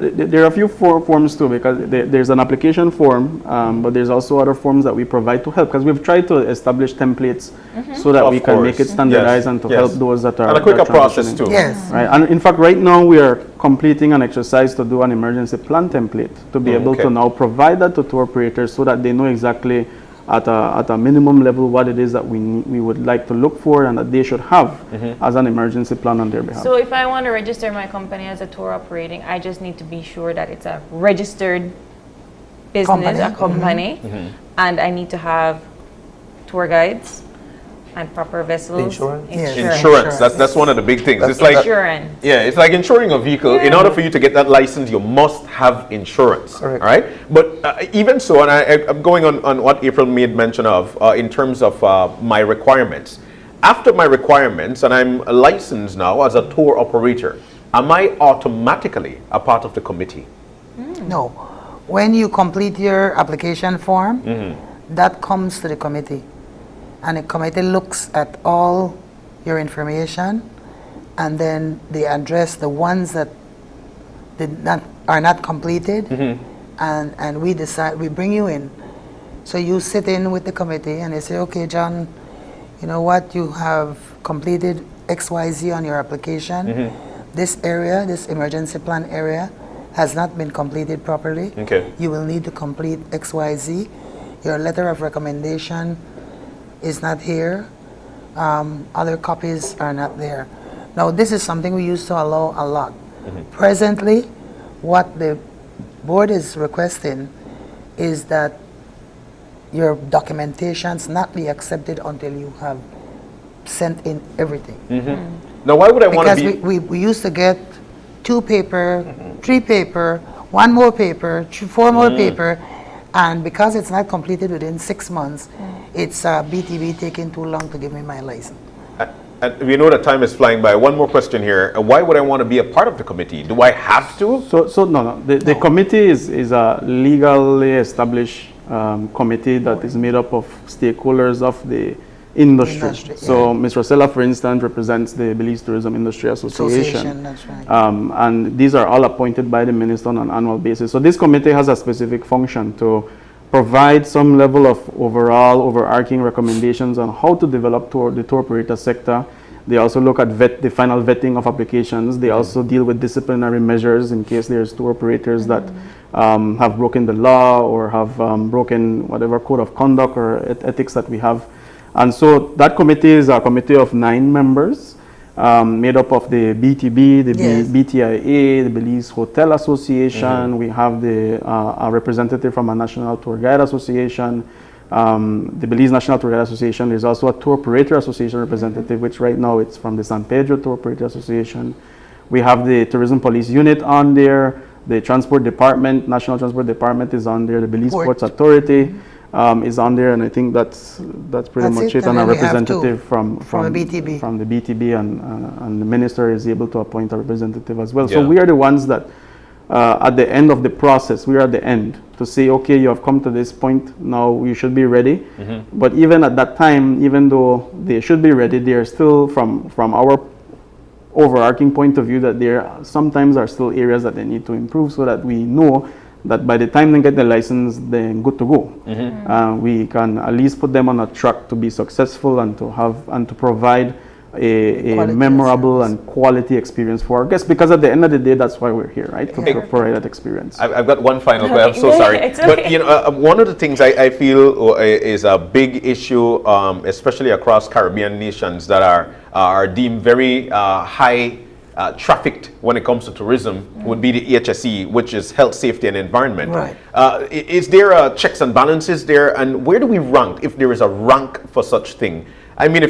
There are a few forms too, because there's an application form, but there's also other forms that we provide to help, because we've tried to establish templates so that we can make it standardized and to help those that are. And a quicker process too. Yes. Right. And in fact, right now we are completing an exercise to do an emergency plan template to be able to now provide that to tour operators so that they know exactly at a minimum level what it is that we would like to look for and that they should have as an emergency plan on their behalf. So if I want to register my company as a tour operating, I just need to be sure that it's a registered business, a company, and I need to have tour guides and proper vessels. Insurance. That's one of the big things. It's like insurance. Yeah, it's like insuring a vehicle. In order for you to get that license, you must have insurance. Correct. All right. But even so, and I'm going on what April made mention of in terms of my requirements. After my requirements, and I'm licensed now as a tour operator, am I automatically a part of the committee? No. When you complete your application form, that comes to the committee. And the committee looks at all your information, and then they address the ones that are not completed, and we decide, we bring you in. So you sit in with the committee and they say, okay, John, you know what, you have completed XYZ on your application. This area, this emergency plan area, has not been completed properly. You will need to complete XYZ. Your letter of recommendation is not here. Other copies are not there. Now, this is something we used to allow a lot. Presently, what the board is requesting is that your documentations not be accepted until you have sent in everything. Now, why would I want to be? Because we used to get 2 paper, 3 paper, 1 more paper, 4 more paper, and because it's not completed within 6 months, it's BTB taking too long to give me my license. And we know that time is flying by. One more question here. Why would I want to be a part of the committee? Do I have to? So no. The committee is a legally established committee that is made up of stakeholders of the industry. So Ms. Rosella, for instance, represents the Belize Tourism Industry Association. That's right. And these are all appointed by the minister on an annual basis. So this committee has a specific function to provide some level of overarching recommendations on how to develop the tour operator sector They also look at the final vetting of applications. They also deal with disciplinary measures in case there's tour operators that have broken the law or have broken whatever code of conduct or ethics that we have. And so that committee is a committee of 9 members, made up of the BTB, the BTIA, the Belize Hotel Association. We have a representative from a National Tour Guide Association, the Belize National Tour Guide Association. There's also a Tour Operator Association representative, which right now it's from the San Pedro Tour Operator Association. We have the Tourism Police Unit on there, the Transport Department, National Transport Department is on there, the Belize Ports Authority is on there, and I think that's pretty much it. And a representative from the BTB, and the minister is able to appoint a representative as well. So we are the ones that at the end of the process, we are at the end to say, okay, you have come to this point, now you should be ready. But even at that time, even though they should be ready, they are still, from our overarching point of view, that there sometimes are still areas that they need to improve, so that we know that by the time they get the license, they're good to go. We can at least put them on a track to be successful and to have and to provide a memorable and quality experience for our guests, because at the end of the day, that's why we're here, right? To provide that experience. I've got one final question. I'm so sorry. But you know, one of the things I feel is a big issue, especially across Caribbean nations that are deemed very high trafficked when it comes to tourism, would be the HSE, which is health, safety, and environment. Right. Is there checks and balances there, and where do we rank, if there is a rank for such thing? I mean,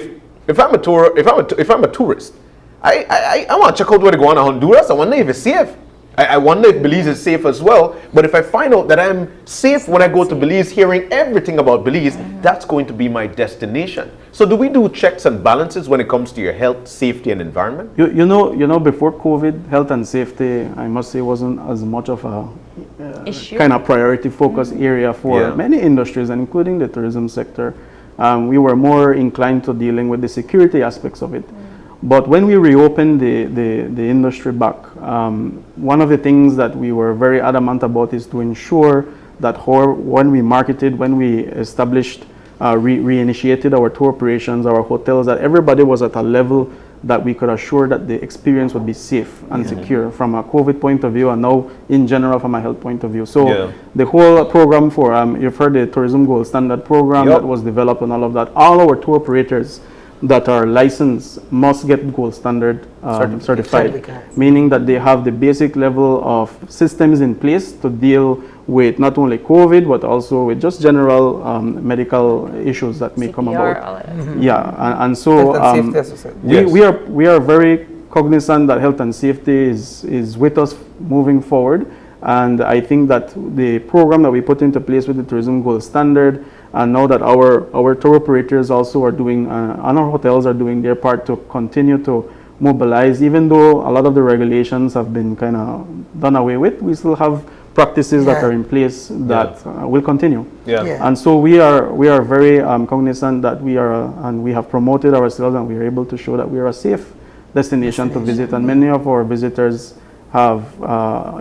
if I'm a tourist, I want to check out where to go on to Honduras. I wonder if it's safe. I wonder if Belize is safe as well. But if I find out that I'm safe when I go to Belize, hearing everything about Belize, that's going to be my destination. So do we do checks and balances when it comes to your health, safety, and environment? You know, before COVID, health and safety, I must say, wasn't as much of a kind of priority focus area for many industries, and including the tourism sector. We were more inclined to dealing with the security aspects of it. But when we reopened the industry back, one of the things that we were very adamant about is to ensure that when we marketed, when we established, reinitiated our tour operations, our hotels, that everybody was at a level that we could assure that the experience would be safe and secure from a COVID point of view, and now in general from a health point of view. So the whole program for, you've heard the Tourism Gold Standard program that was developed and all of that, all our tour operators that are licensed must get Gold Standard certified, meaning that they have the basic level of systems in place to deal with not only COVID, but also with just general medical issues that may come about. And so we are very cognizant that health and safety is with us moving forward. And I think that the program that we put into place with the Tourism Gold Standard, and now that our tour operators also are doing, and our hotels are doing their part to continue to mobilize, even though a lot of the regulations have been kind of done away with, we still have practices that are in place that will continue. And so we are very cognizant that we are, and we have promoted ourselves, and we are able to show that we are a safe destination to visit. And many of our visitors have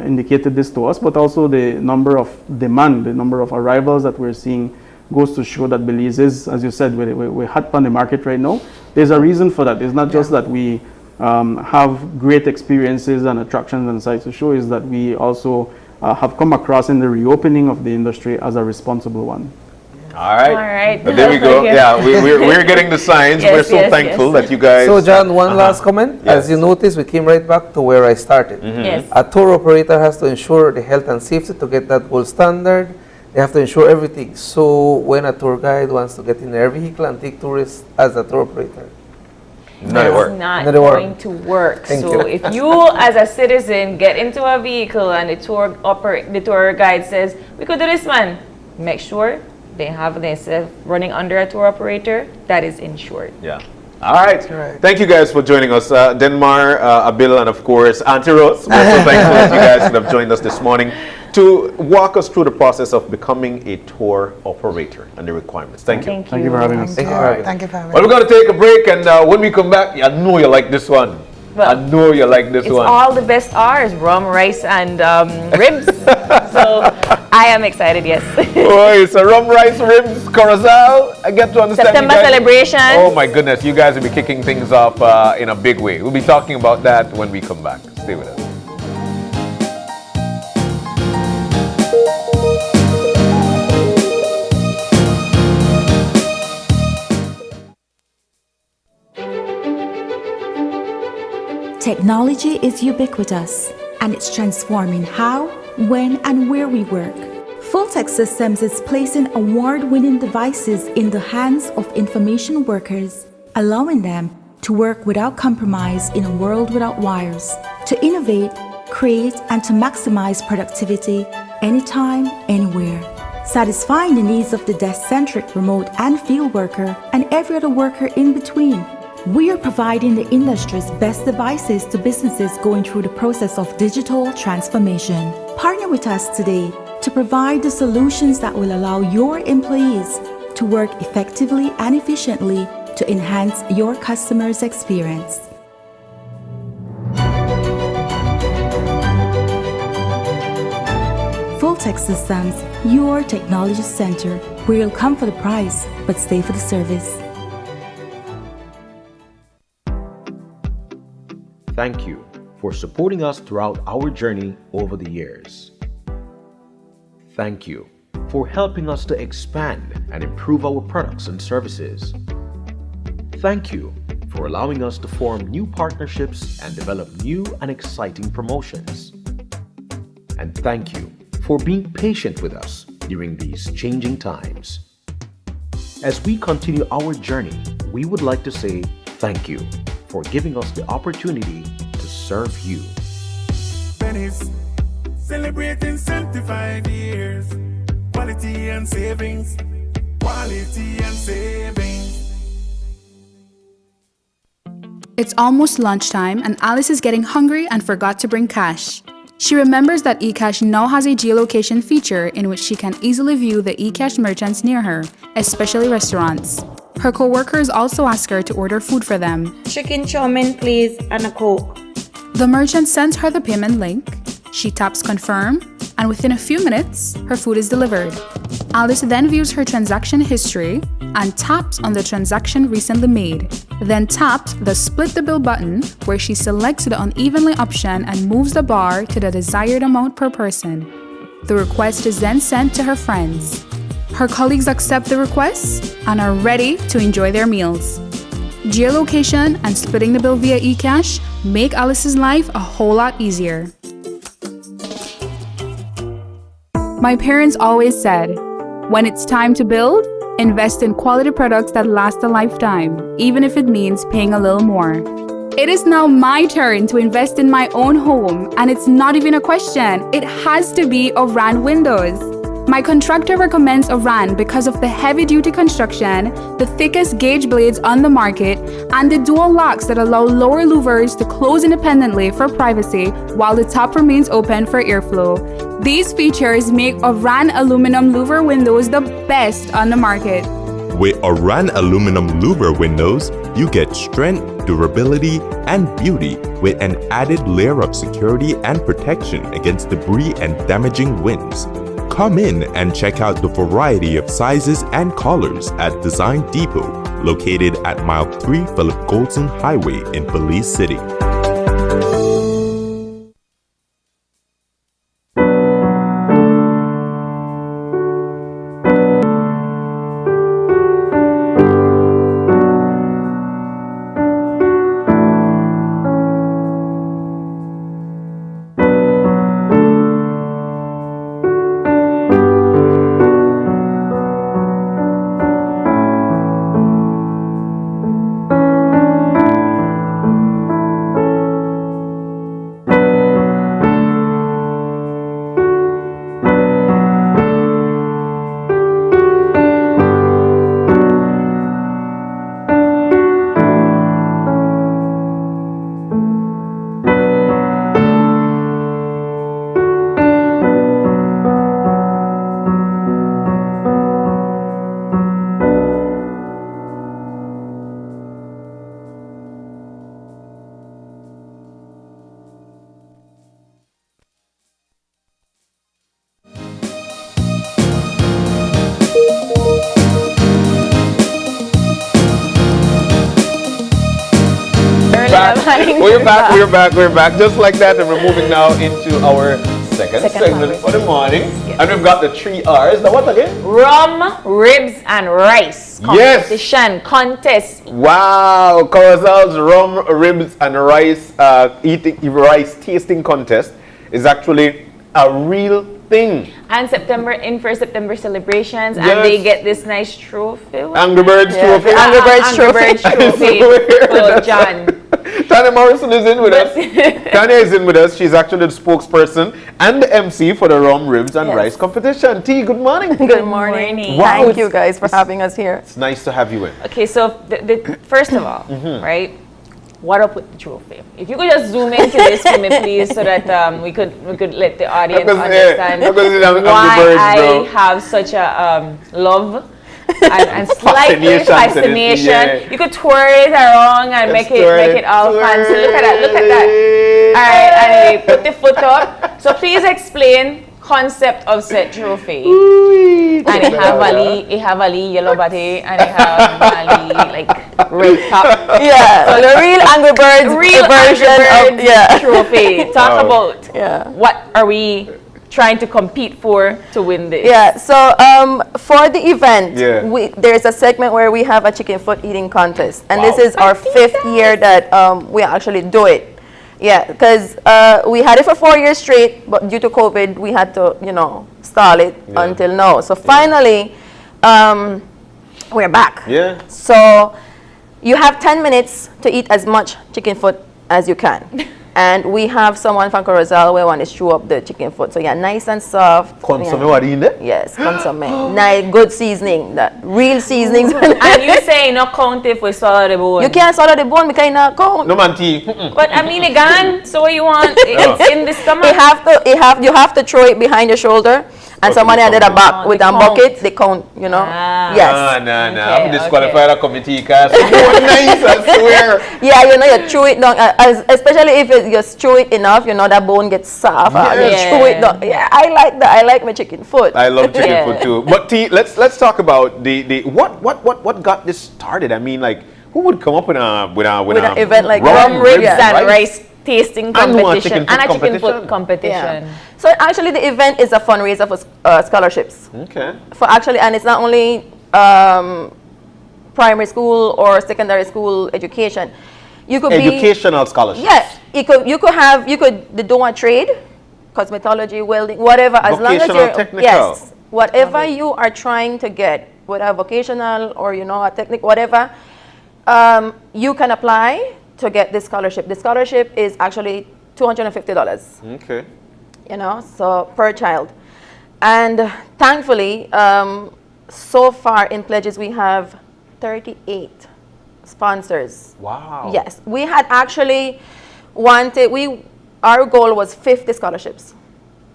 indicated this to us, but also the number of demand, the number of arrivals that we're seeing goes to show that Belize is, as you said, we're hot on the market right now. There's a reason for that. It's not just that we have great experiences and attractions and sites to show, is that we also have come across in the reopening of the industry as a responsible one. All right. There we go. We're getting the signs. We're so thankful that you guys. So, John, one last comment. As you notice, we came right back to where I started. A tour operator has to ensure the health and safety to get that gold standard. They have to ensure everything. So, when a tour guide wants to get in their vehicle and take tourists as a tour operator, it's not going to work. So if you as a citizen get into a vehicle and the tour guide says, we could do this, man, make sure they have themselves running under a tour operator that is insured. All right. Thank you guys for joining us. Denmar, Abil, and of course, Auntie Rose. We're so thankful that you guys could have joined us this morning to walk us through the process of becoming a tour operator and the requirements. Thank you. Thank you for having us. Thank you for having us. Well, we're going to take a break, and when we come back, I know you like this one. I know you like this it's one. all the best R's, rum, rice, and ribs. So I am excited, yes. Oh, it's a rum, rice, ribs, Curacao. I get to understand September you guys. celebration. Oh my goodness, you guys will be kicking things off in a big way. We'll be talking about that when we come back. Stay with us. Technology is ubiquitous, and it's transforming how, when, and where we work. Fulltech Systems is placing award-winning devices in the hands of information workers, allowing them to work without compromise in a world without wires, to innovate, create, and to maximize productivity anytime, anywhere, satisfying the needs of the desk-centric remote and field worker and every other worker in between. We are providing the industry's best devices to businesses going through the process of digital transformation. Partner with us today to provide the solutions that will allow your employees to work effectively and efficiently to enhance your customers' experience. Fulltech Systems, your technology center, where you'll come for the price but stay for the service. Thank you for supporting us throughout our journey over the years. Thank you for helping us to expand and improve our products and services. Thank you for allowing us to form new partnerships and develop new and exciting promotions. And thank you for being patient with us during these changing times. As we continue our journey, we would like to say thank you for giving us the opportunity to serve you. Venice, celebrating 75 years. Quality and savings. Quality and savings. It's almost lunchtime and Alice is getting hungry and forgot to bring cash. She remembers that eCash now has a geolocation feature in which she can easily view the eCash merchants near her, especially restaurants. Her co-workers also ask her to order food for them. Chicken chow mein, please, and a Coke. The merchant sends her the payment link. She taps confirm, and within a few minutes, her food is delivered. Alice then views her transaction history and taps on the transaction recently made. Then taps the split the bill button where she selects the unevenly option and moves the bar to the desired amount per person. The request is then sent to her friends. Her colleagues accept the request and are ready to enjoy their meals. Geolocation and splitting the bill via eCash make Alice's life a whole lot easier. My parents always said, when it's time to build, invest in quality products that last a lifetime, even if it means paying a little more. It is now my turn to invest in my own home, and it's not even a question. It has to be Oran Windows. My contractor recommends Oran because of the heavy-duty construction, the thickest gauge blades on the market, and the dual locks that allow lower louvers to close independently for privacy while the top remains open for airflow. These features make Oran aluminum louver windows the best on the market. With Oran aluminum louver windows, you get strength, durability, and beauty with an added layer of security and protection against debris and damaging winds. Come in and check out the variety of sizes and colors at Design Depot, located at Mile 3 Philip Goldson Highway in Belize City. We're back. Just like that, and we're moving now into our second segment for the morning. Yes. And we've got the 3 R's. Now what again? Rum, ribs, and rice. Competition, contest. Wow, Corazal's rum, ribs, and rice rice tasting contest is actually a real thing. And for September celebrations, and they get this nice trophy. Angry Birds trophy. Angry Birds trophy. For John. Tanya Morrison is in with us. Tanya is in with us. She's actually the spokesperson and the MC for the rum, ribs, and rice competition. T, good morning. Good morning. Wow, Thank you guys for having us here. It's nice to have you in. Okay, so first of all, right? What up with the trophy? If you could just zoom into this for me, please, so that we could let the audience understand why I have such a love and slightly fascination. Yeah. You could twirl it around and make it all fancy. Look at that! Look at that! All right, anyway, put the foot up. So please explain concept of set trophy. And it have a yellow body, and it have a like red top. Yeah, so the real Angry Birds version of trophy. Talk about what are we trying to compete for to win this? Yeah, so for the event, there's a segment where we have a chicken foot eating contest, and this is our 5th year that we actually do it. Yeah, because we had it for 4 years straight, but due to COVID, we had to, stall it until now. So finally, we're back. Yeah. So you have 10 minutes to eat as much chicken foot as you can. And we have someone from Corazal where want to chew up the chicken foot. So yeah, nice and soft. Consomme what in there? Yes, consomme. Nice, good seasoning, that real seasonings. And you say no count if we swallow the bone. You can't swallow the bone because you not count. No man tea. But I mean again, so what you want? It's in the stomach. You have to throw it behind your shoulder. And somebody under the back with a bucket, they count, Yes. No. I'm disqualified a committee because nice, I swear. Yeah, you chew it down, especially if you chew it enough, that bone gets soft. You chew it down. Yeah, I like that. I like my chicken foot. I love chicken foot too. But T, let's talk about the what got this started. I mean, like, who would come up with an event like rum, ribs, and rice tasting competition and a chicken foot competition? Yeah. So actually, the event is a fundraiser for scholarships. Okay. And it's not only primary school or secondary school education. You could educational scholarships. Yes, you could do a trade, cosmetology, welding, whatever. As long as you're technical. Whatever you are trying to get, whether vocational or a technique, whatever, you can apply to get this scholarship. The scholarship is actually $250. Okay. So per child. And thankfully, so far in pledges, we have 38 sponsors. Wow. Yes. We had actually our goal was 50 scholarships.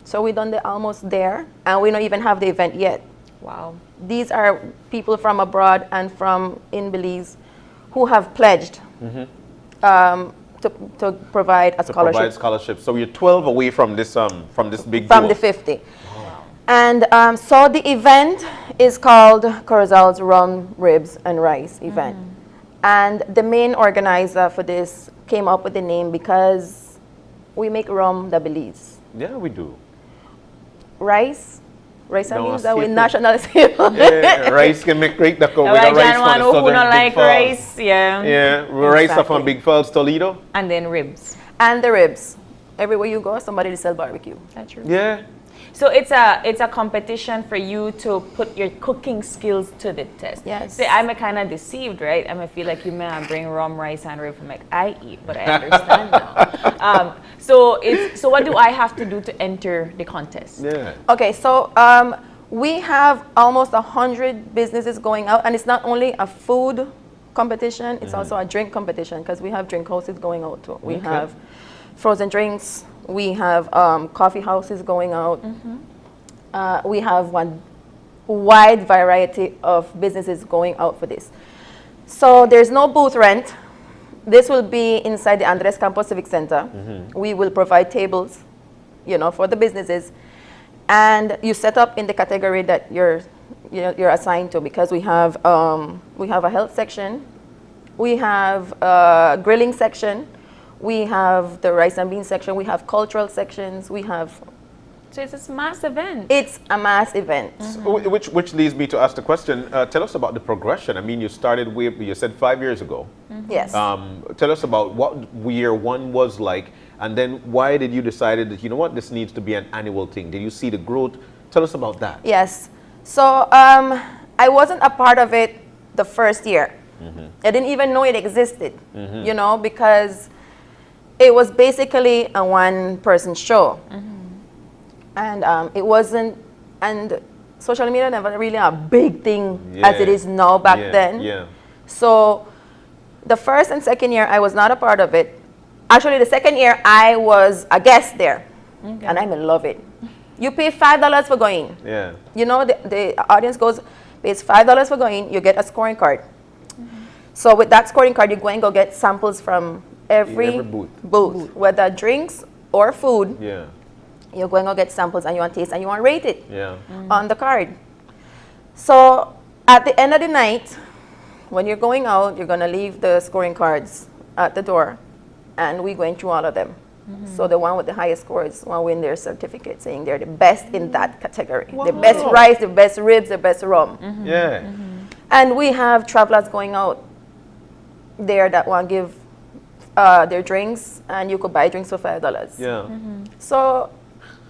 So we done almost there, and we don't even have the event yet. Wow. These are people from abroad and from in Belize who have pledged to provide a scholarship. Provide scholarship. So you're 12 away from this big from goal. The 50. Wow. And so the event is called Corazal's Rum, Ribs, and Rice event. And the main organizer for this came up with the name because we make rum the Belize. Yeah, we do. Rice and leaves are with national staple. Yeah, rice can make great. Rice from the southern Big Falls. Rice, rice are from Big Falls, Toledo. And then ribs. And the ribs. Everywhere you go, somebody will sell barbecue. That's true. Yeah. So it's a competition for you to put your cooking skills to the test. Yes. See, I'm kind of deceived, right? I feel like you may bring rum, rice, and ribs. I'm like, I eat, but I understand now. So what do I have to do to enter the contest? Yeah. Okay, so we have almost 100 businesses going out, and it's not only a food competition, it's also a drink competition because we have drink houses going out too. We have frozen drinks. We have coffee houses going out. We have one wide variety of businesses going out for this. So there's no booth rent. This will be inside the Andres Campos Civic Center. We will provide tables, for the businesses. And you set up in the category that you're assigned to, because we have a health section. We have a grilling section. We have the rice and bean section. We have cultural sections. We have. So it's a mass event. It's a mass event. So, which leads me to ask the question. Tell us about the progression. I mean, you started with, you said 5 years ago. Yes. Tell us about what year one was like, and then why did you decide that, you know what, this needs to be an annual thing? Did you see the growth? Tell us about that. Yes. So I wasn't a part of it the first year. I didn't even know it existed, you know, because it was basically a one-person show. And it wasn't, and social media never really a big thing as it is now back then. So the first and second year, I was not a part of it. Actually, the second year, I was a guest there, and I love it. You pay $5 for going. You know, the audience pays $5 for going, you get a scoring card. So with that scoring card, you go and go get samples from every booth, whether drinks or food. You're going to get samples and you want to taste and you want to rate it on the card. So at the end of the night, when you're going out, you're going to leave the scoring cards at the door, and we're going through all of them. So the one with the highest scores will win their certificate, saying they're the best in that category. The best rice, the best ribs, the best rum. And we have travelers going out there that want to give their drinks, and you could buy drinks for $5. So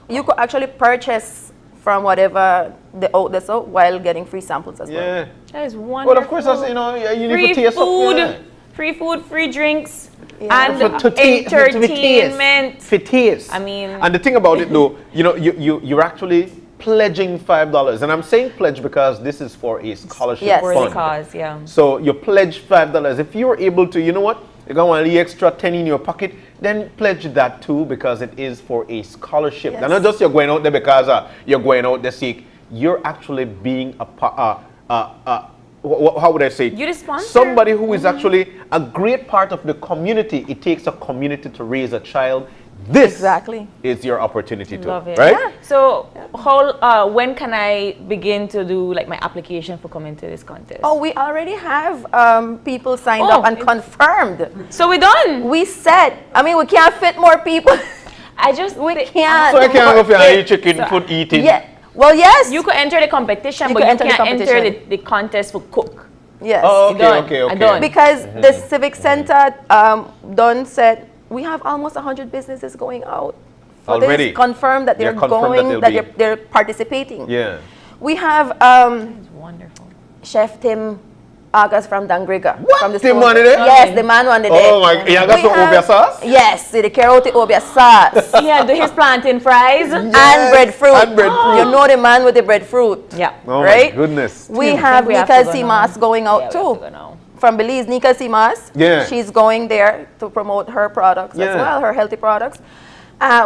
you could actually purchase from whatever the outlets out while getting free samples as well. That is wonderful. Well, of course, that's, you know, you need free to taste food, free food, free drinks, and entertainment. For taste. I mean, and the thing about it, though, you know, you're actually pledging $5, and I'm saying pledge because this is for a scholarship for fund. the cause, So you pledge $5. If you're able to, you know what, you got one extra 10 in your pocket, then pledge that too, because it is for a scholarship. And not just you're going out there because you're going out there sick. You're actually being how would I say it? You're the sponsor. Somebody who is actually a great part of the community. It takes a community to raise a child. This is your opportunity to, Love it. right? Yeah. So how, when can I begin to do like my application for coming to this contest? Oh, we already have people signed up and confirmed. So we're done. We said, I mean, we can't fit more people. We can't. So I can't go for any chicken food eating. Yeah. Well, yes. You could enter the competition, You but could you enter the can't enter competition. the contest for cook. Yes. Oh, okay, Done. okay, okay. Done. Because the Civic Center done said we have almost 100 businesses going out. For Already? This, confirmed that they're going, that they're participating. Yeah. We have wonderful. Chef Tim August from Dangriga. What? From the Tim store. wanted it? Yes, the man wanted it. Oh my, yeah, that's We some have- obia sauce? Yes, the carrot obia sauce. Yeah, do his plantain fries. And breadfruit. And breadfruit. You know the man with the breadfruit. Yeah. Oh right? my goodness. We I have think we have Nika to go Simas now. going out Yeah, we too. have to go now. From Belize, Nika Simas. Yeah. She's going there to promote her products Yeah. as well, her healthy products.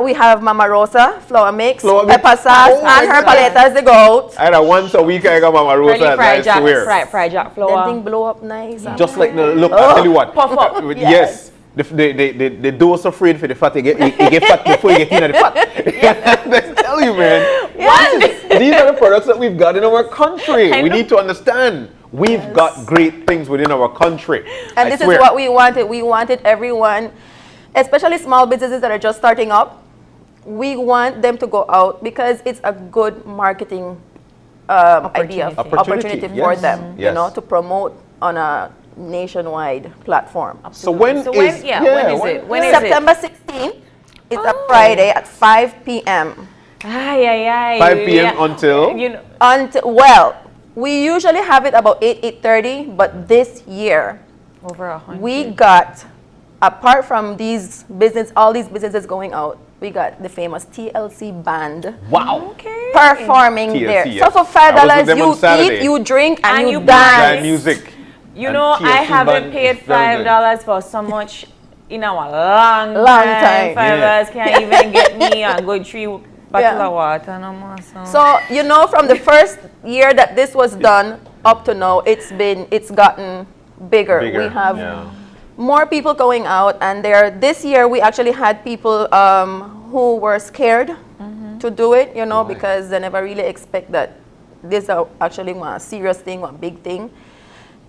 We have Mama Rosa, flour mix, Flour mix. pepper sauce, Oh my and her God. paletas the goat. I had once a week I got Mama Rosa, Really fried I jack, swear. fried jack That flour. thing blow up nice. Just like the look, I tell you what. Puff up. Yes. The dough so afraid for the fat, you get fat before you get in the fat. I tell you, man. These are the products that we've got in our country. We need to understand. We've got great things within our country. And I this swear. is what we wanted. We wanted everyone, especially small businesses that are just starting up, we want them to go out because it's a good marketing idea, opportunity for yes. them, Yes. you know, to promote on a nationwide platform. So when So is when is it? When is September 16th, it's a Friday at 5 p.m. Ay, ay, ay. 5 p.m. until? You know, Well, we usually have it about 8:30, but this year over 100. we got, apart from all these businesses going out, we got the famous TLC band. Wow. Performing TLC, there. yes. So for I was with $5, them on you Saturday. eat, you drink, and you Live dance. music. You And know, I TLC haven't band paid is very good. $5 for so much in a long time. $5 can't even get me a good 3 bottle of water no more. So, you know, from the first year that this was done up to now, it's gotten bigger. We have more people going out, and this year we actually had people who were scared to do it, you know, because they never really expect that this is actually a serious thing, a big thing.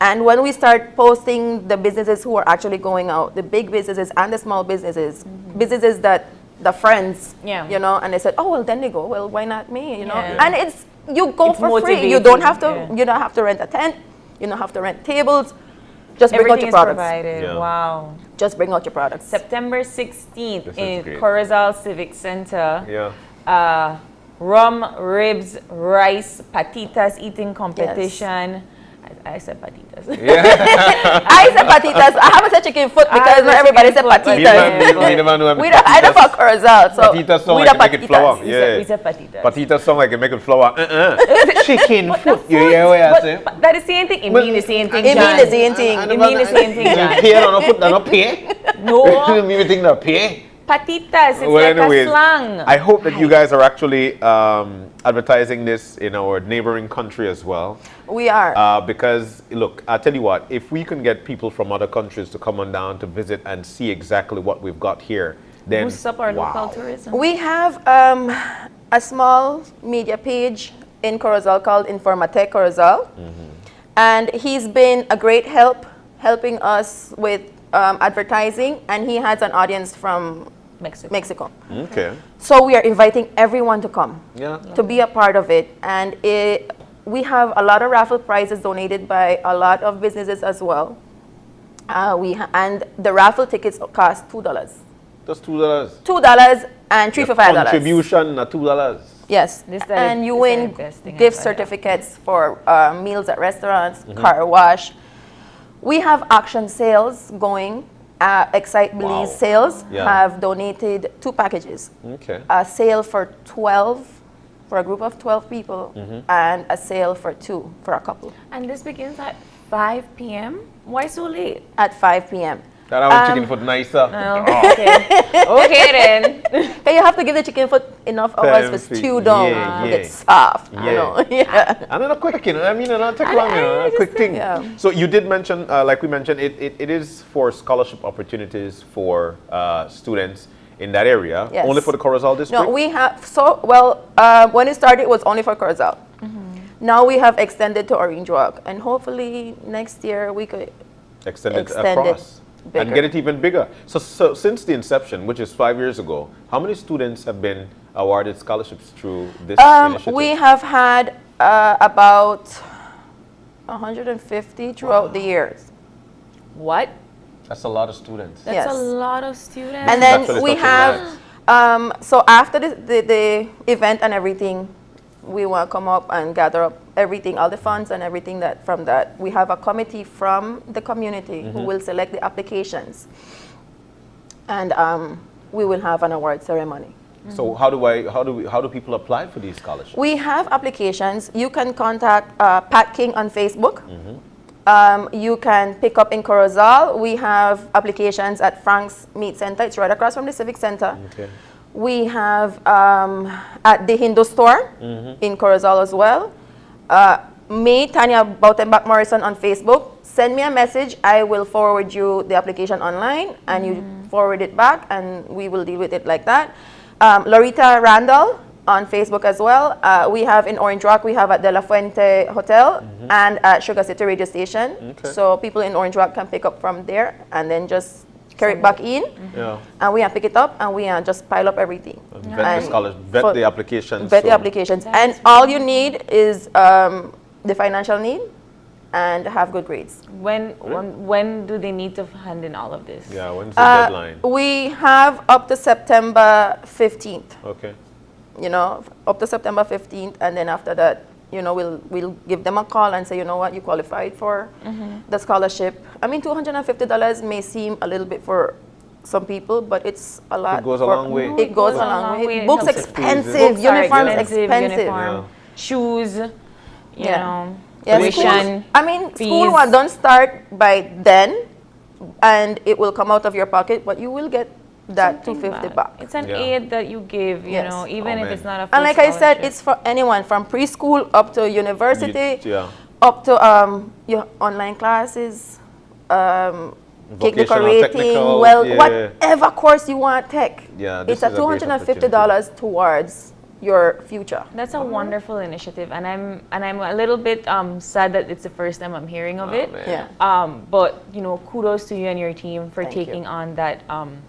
And when we start posting the businesses who are actually going out, the big businesses and the small businesses, businesses that the friends, you know, and they said, oh, well, then they go, well, why not me, you know? And it's, you go It's for free. You motivating, don't have to, you don't have to rent a tent. You don't have to rent tables. Just bring out Everything your is products. provided. Wow. Just bring out your products. September 16th This is in great. Corozal Civic Center. Yeah. Rum, ribs, rice, patitas eating competition. I said patitas. I said patitas. I haven't said chicken foot because not everybody said patitas. We don't, I don't for Corozal. So Patitas sound we like don't you make it flour. Yeah. We said patitas. Patitas sound like you make it flour. Chicken foot. You hear what I say? But that is the same thing. It means the same thing. It means the same thing. It means the same thing. Pay on a foot, not pay. No. Me think that pay. Patitas. It's like a slang. I hope that you guys are actually advertising this in our neighboring country as well. We are. Because, look, I'll tell you what, if we can get people from other countries to come on down to visit and see exactly what we've got here, then Boost up our local tourism. We have a small media page in Corozal called Informatech Corozal. And he's been a great help, helping us with advertising, and he has an audience from Mexico. Okay. So we are inviting everyone to come, Yeah. to be a part of it. And we have a lot of raffle prizes donated by a lot of businesses as well. And the raffle tickets cost $2. Just $2. $2 and $3 for $5. Contribution, $2. Yes, and you win gift certificates for meals at restaurants, car wash. We have auction sales going. Excite Belize Sales have donated 2 packages. Okay. A sale for 12, for a group of 12 people, and a sale for 2, for a couple. And this begins at 5 p.m.? Why so late? At 5 p.m. That I want chicken foot nicer. Oh, okay then. Okay, you have to give the chicken foot enough hours for stew down to get soft. You know? Yeah. And then a quick, you know, I mean, it'll take long, you know, a quick thing. So you did mention, like we mentioned, it is for scholarship opportunities for students in that area. Yes. Only for the Corozal district? No, we have, when it started, it was only for Corozal. Now we have extended to Orange Walk, and hopefully next year we could extend it across. And get it even bigger. So since the inception, which is 5 years ago, how many students have been awarded scholarships through this initiative? We have had about 150 throughout the years. What? That's a lot of students. That's a lot of students. And then we have, so after the event and everything, we want to come up and gather up everything, all the funds and everything that from that. We have a committee from the community who will select the applications. And we will have an award ceremony. So how do people apply for these scholarships? We have applications. You can contact Pat King on Facebook. You can pick up in Corozal. We have applications at Frank's Meat Center. It's right across from the Civic Center. Okay. We have at the Hindu store in Corozal as well. Me, Tanya Bautenbach Morrison on Facebook. Send me a message. I will forward you the application online, and you forward it back, and we will deal with it like that. Lorita Randall on Facebook as well. We have in Orange Rock, we have at De La Fuente Hotel and at Sugar City Radio Station. Okay. So people in Orange Rock can pick up from there and then just carry it back in. And we pick it up and we just pile up everything. Vet the applications. Vet the applications. And all you need is the financial need and have good grades. When do they need to hand in all of this? Yeah, when's the deadline? We have up to September 15th. Okay. You know, up to September 15th, and then after that, you know, we'll give them a call and say, you know what, you qualified for the scholarship. I mean, $250 may seem a little bit for some people, but it's a lot. It goes a long way. It goes a long way. Books Books expensive, uniforms expensive. Shoes, you know, Yeah, tuition. I mean, fees. school one don't start by then, and it will come out of your pocket, but you will get that $250 back. It's an aid that you give, you know, even if it's not a full And like I said, scholarship. it's for anyone from preschool up to university, Yeah. up to your online classes, cake Vocational, decorating, technical, well, yeah. whatever course you want tech. Yeah, this It's a is a great $250 towards your future. That's a wonderful initiative, and I'm a little bit sad that it's the first time I'm hearing of it. Yeah. But kudos to you and your team for Thank taking you. on that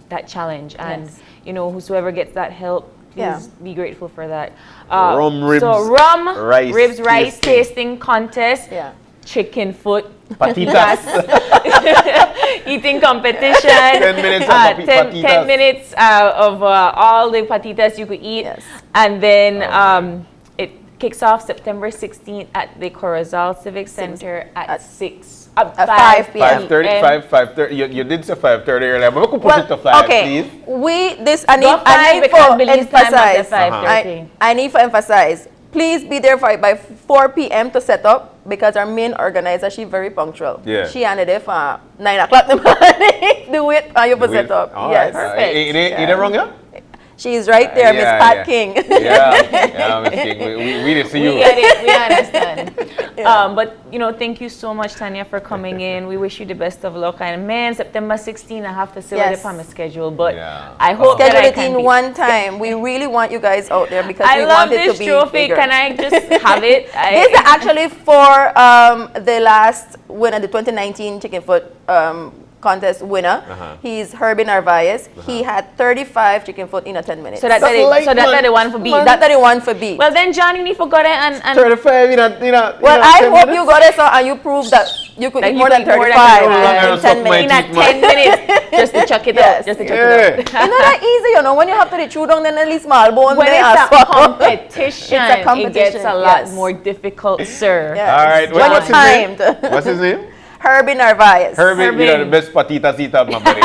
that challenge, and Yes. whosoever gets that help, please Yeah. be grateful for that. Rum ribs, so rum rice ribs rice tasting. tasting contest. Yeah. Chicken foot. Patitas. Eating competition. 10 minutes of 10 patitas. minutes of all the patitas you could eat. Yes. And then it kicks off September 16th at the Corozal Civic Center at 5 p.m. 5:30. You did say 5:30 earlier, but we could push it to 5, okay. please. I need because for Belize time emphasize. at 5:30. I need for emphasize. Please be there by 4 p.m. to set up because our main organizer, she's very punctual. Yeah. She ended there for 9 o'clock in the morning. Do it and you for set up. All Yes. right. Ain't it wrong, yeah? She's right there, Miss Pat King. Yeah, Miss King. We didn't see you. We get it. We understand. But thank you so much, Tanya, for coming in. We wish you the best of luck. And man, September 16, I have to say what Yes. it's on my schedule, but I hope that Schedule I it can in be. one time. We really want you guys out there because I we love want it this to be trophy. bigger. Can I just have it? This is actually for the last winner, the 2019 Chicken Foot contest winner. He's Herbie Narvaez. He had 35 chicken foot in a 10 minutes. So that's the one for B. That's the one for B. Well, then, John, you need to go there and 35 Well, I hope you got it and you prove that you could eat more than 35 in 10 minutes. In 10 minutes, just to chuck it out. Just to chuck it out. It's not that easy, when you have to chew down, then at least small bone. When there it's as a well. competition, It's a competition, it gets a lot yes. more difficult, sir. Yes. All right. When What's you're his name? timed. What's his name? Herbie Narvaez. Herbie, you know, the best patitas eat up, my buddy.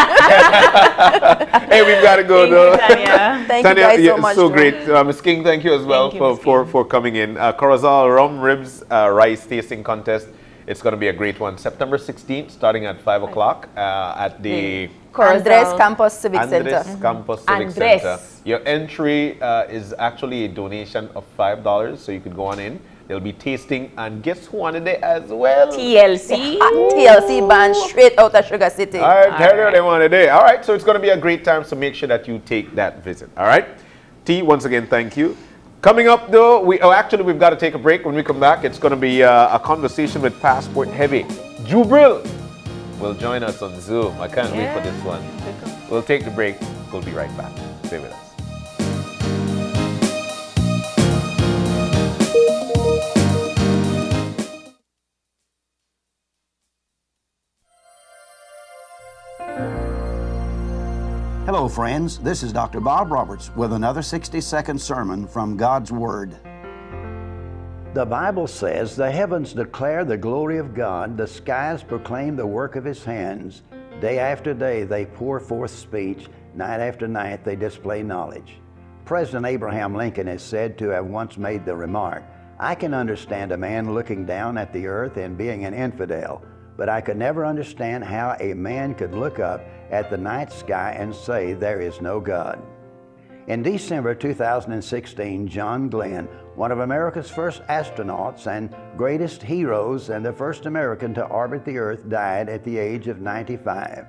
Hey, we've got to go, though. Tanya. Thank you guys so much. So great. Ms. King, thank you as well for coming in. Corozal Rum Ribs Rice Tasting Contest. It's going to be a great one. September 16th, starting at 5 o'clock at the Andres Campos Civic Andres Center. Campos Civic Center. Your entry is actually a donation of $5, so you could go on in. They'll be tasting, and guess who on it there as well? TLC. TLC band straight out of Sugar City. All right, tell you they want today. All right, so it's going to be a great time, so make sure that you take that visit. All right, T, once again, thank you. Coming up, though, we've got to take a break. When we come back, it's going to be a conversation with Passport Heavy. Jubril will join us on Zoom. I can't wait for this one. We'll take the break. We'll be right back. Stay with us. Hello, friends. This is Dr. Bob Roberts with another 60-second sermon from God's Word. The Bible says, "The heavens declare the glory of God, the skies proclaim the work of His hands. Day after day they pour forth speech, night after night they display knowledge." President Abraham Lincoln is said to have once made the remark, "I can understand a man looking down at the earth and being an infidel, but I could never understand how a man could look up at the night sky and say there is no God." In December 2016, John Glenn, one of America's first astronauts and greatest heroes and the first American to orbit the Earth, died at the age of 95.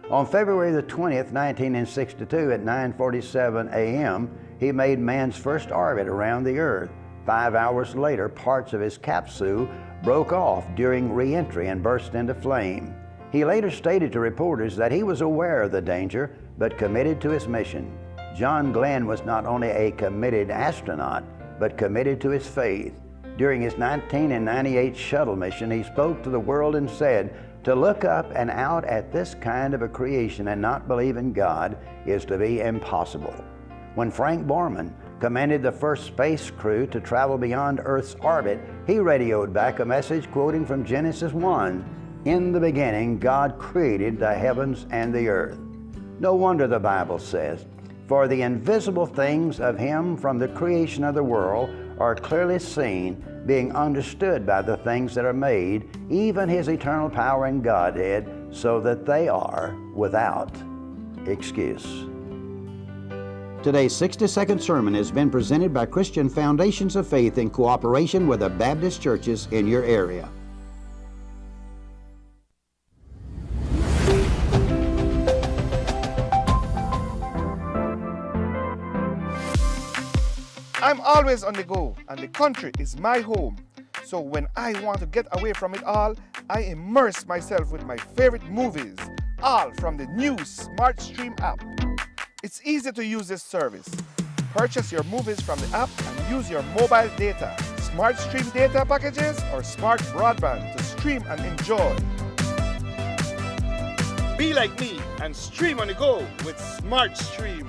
On February the 20th, 1962 at 9:47 a.m., he made man's first orbit around the Earth. 5 hours later, parts of his capsule broke off during re-entry and burst into flame. He later stated to reporters that he was aware of the danger, but committed to his mission. John Glenn was not only a committed astronaut, but committed to his faith. During his 1998 shuttle mission, he spoke to the world and said, "To look up and out at this kind of a creation and not believe in God is to be impossible." When Frank Borman commanded the first space crew to travel beyond Earth's orbit, he radioed back a message quoting from Genesis 1, "In the beginning, God created the heavens and the earth." No wonder the Bible says, "For the invisible things of Him from the creation of the world are clearly seen, being understood by the things that are made, even His eternal power and Godhead, so that they are without excuse." Today's 60-second sermon has been presented by Christian Foundations of Faith in cooperation with the Baptist churches in your area. I'm always on the go, and the country is my home. So when I want to get away from it all, I immerse myself with my favorite movies, all from the new Smart Stream app. It's easy to use this service. Purchase your movies from the app and use your mobile data, Smart Stream data packages, or smart broadband to stream and enjoy. Be like me and stream on the go with Smart Stream.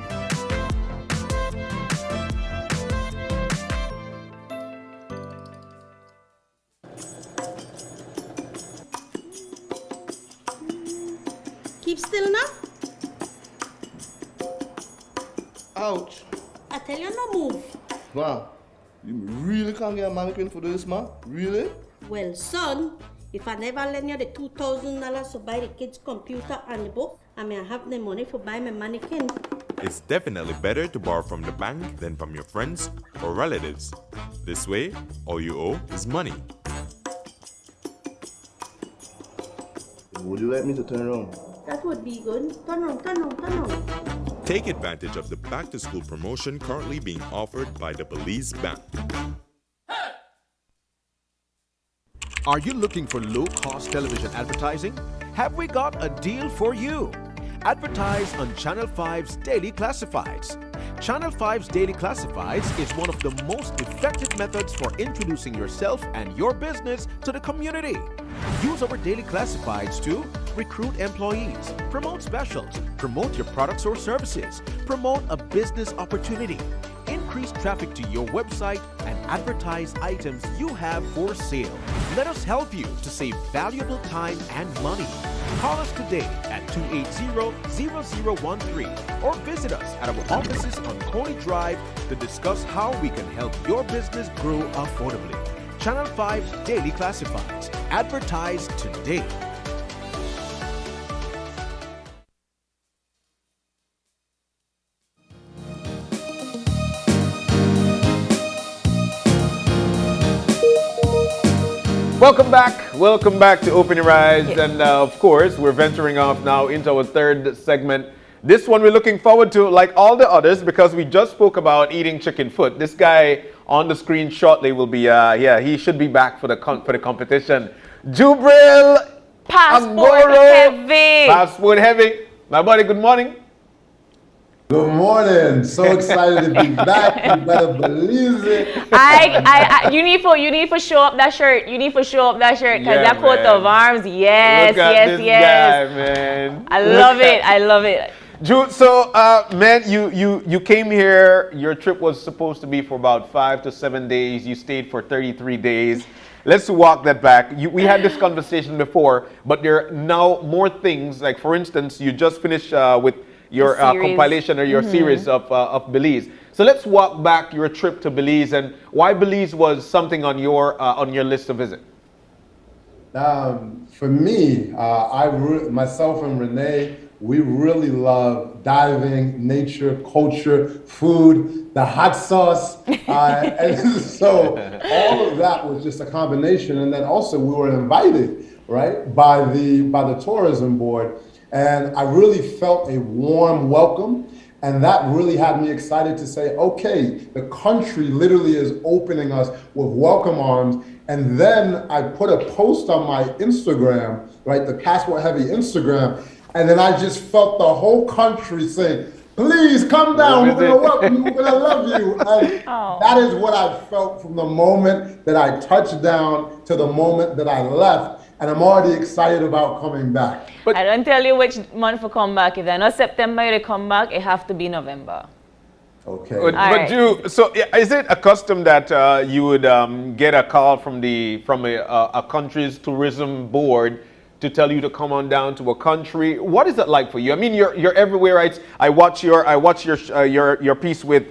Keep still now. Ouch. I tell you no move. Wow. You really can't get a mannequin for this, man? Really? Well, son, if I never lend you the $2,000 to buy the kids' computer and the book, I may have the money for buy my mannequin. It's definitely better to borrow from the bank than from your friends or relatives. This way, all you owe is money. Would you like me to turn around? That would be good. Turn on, turn on, turn on. Take advantage of the back-to-school promotion currently being offered by the Belize Bank. Are you looking for low-cost television advertising? Have we got a deal for you? Advertise on Channel 5's Daily Classifieds. Channel 5's Daily Classifieds is one of the most effective methods for introducing yourself and your business to the community. Use our Daily Classifieds to recruit employees, promote specials, promote your products or services, promote a business opportunity, increase traffic to your website, and advertise items you have for sale. Let us help you to save valuable time and money. Call us today at 280-0013 or visit us at our offices on Coney Drive to discuss how we can help your business grow affordably. Channel 5's Daily Classifieds. Advertise today. Welcome back to Open Your Eyes, and of course we're venturing off now into our third segment. This one we're looking forward to like all the others because we just spoke about eating chicken foot. This guy on the screen shortly will be, he should be back for the competition. Jubril Passport Heavy. Passport Heavy. My buddy, good morning. Good morning. So excited to be back. You better believe it. You need to show up that shirt. You need to show up that shirt because that coat of arms. Yes, Look at this guy, man. I love it. I love it. Jude, so man, you came here. Your trip was supposed to be for about 5 to 7 days. You stayed for 33 days. Let's walk that back. We had this conversation before, but there are now more things. Like for instance, you just finished with your compilation or your series of Belize. So let's walk back your trip to Belize and why Belize was something on your list to visit. For me, myself and Renee, we really love diving, nature, culture, food, the hot sauce. And so all of that was just a combination. And then also we were invited, right, by the tourism board. And I really felt a warm welcome. And that really had me excited to say, okay, the country literally is opening us with welcome arms. And then I put a post on my Instagram, right, the Passport Heavy Instagram. And then I just felt the whole country saying, please come down, we're gonna welcome you, we're gonna love you. And that is what I felt from the moment that I touched down to the moment that I left. And I'm already excited about coming back. But I don't tell you which month to come back. If they're not September, they come back, it have to be November. Okay. But so is it a custom that you would get a call from a country's tourism board to tell you to come on down to a country? What is it like for you? I mean, you're everywhere, right? I watch your piece with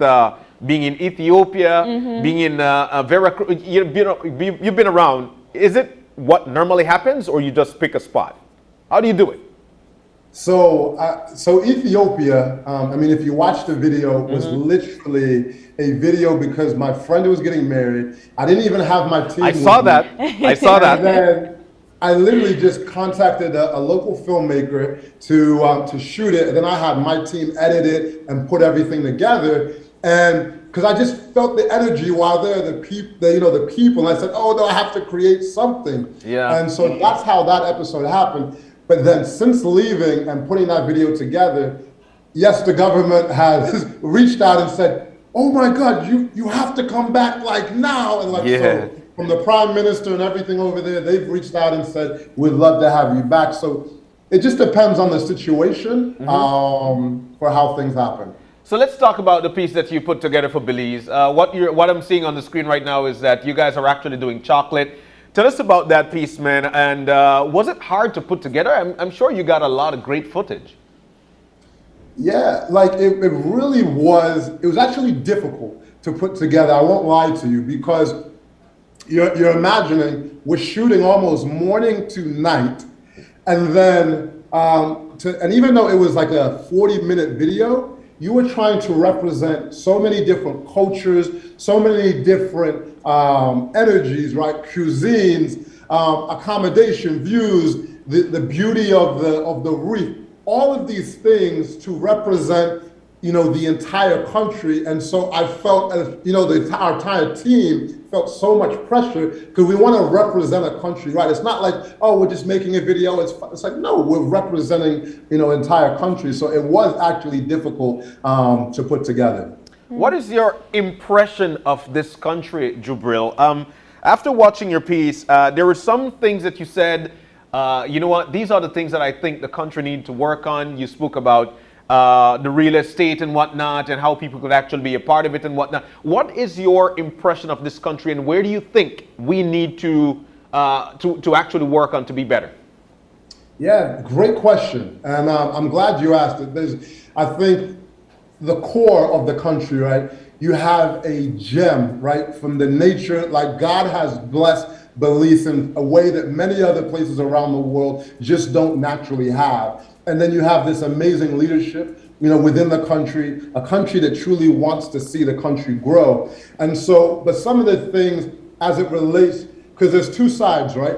being in Ethiopia, being in Veracruz. You've been around. Is it what normally happens, or you just pick a spot? How do you do it? So Ethiopia, I mean, if you watch the video, it was literally a video because my friend was getting married. I didn't even have my team. I saw that. I saw that. And then I literally just contacted a local filmmaker to shoot it. And then I had my team edit it and put everything together. And because I just felt the energy while there, the people, and I said, oh no, I have to create something. Yeah. And so that's how that episode happened. But then since leaving and putting that video together, yes, the government has reached out and said, oh my God, you have to come back like now. And like, so from the Prime Minister and everything over there, they've reached out and said, we'd love to have you back. So it just depends on the situation for how things happen. So let's talk about the piece that you put together for Belize. What I'm seeing on the screen right now is that you guys are actually doing chocolate. Tell us about that piece, man. And was it hard to put together? I'm sure you got a lot of great footage. Yeah, like it really was. It was actually difficult to put together. I won't lie to you, because you're imagining we're shooting almost morning to night, and then and even though it was like a 40-minute video, you were trying to represent so many different cultures, so many different energies, right? Cuisines, accommodation, views, the beauty of the reef, all of these things to represent, the entire country. And so I felt, as our entire team felt so much pressure, because we want to represent a country, right? It's not like, oh, we're just making a video. It's like, no, we're representing, entire country. So it was actually difficult to put together. What is your impression of this country, Jubril? After watching your piece, there were some things that you said, you know what, these are the things that I think the country needs to work on. You spoke about the real estate and whatnot, and how people could actually be a part of it and whatnot. What is your impression of this country, and where do you think we need to actually work on to be better? Yeah, great question. And I'm glad you asked it. I think the core of the country, right? You have a gem, right? From the nature, like God has blessed Belize in a way that many other places around the world just don't naturally have. And then you have this amazing leadership, within the country, a country that truly wants to see the country grow. And so, but some of the things as it relates, because there's two sides, right?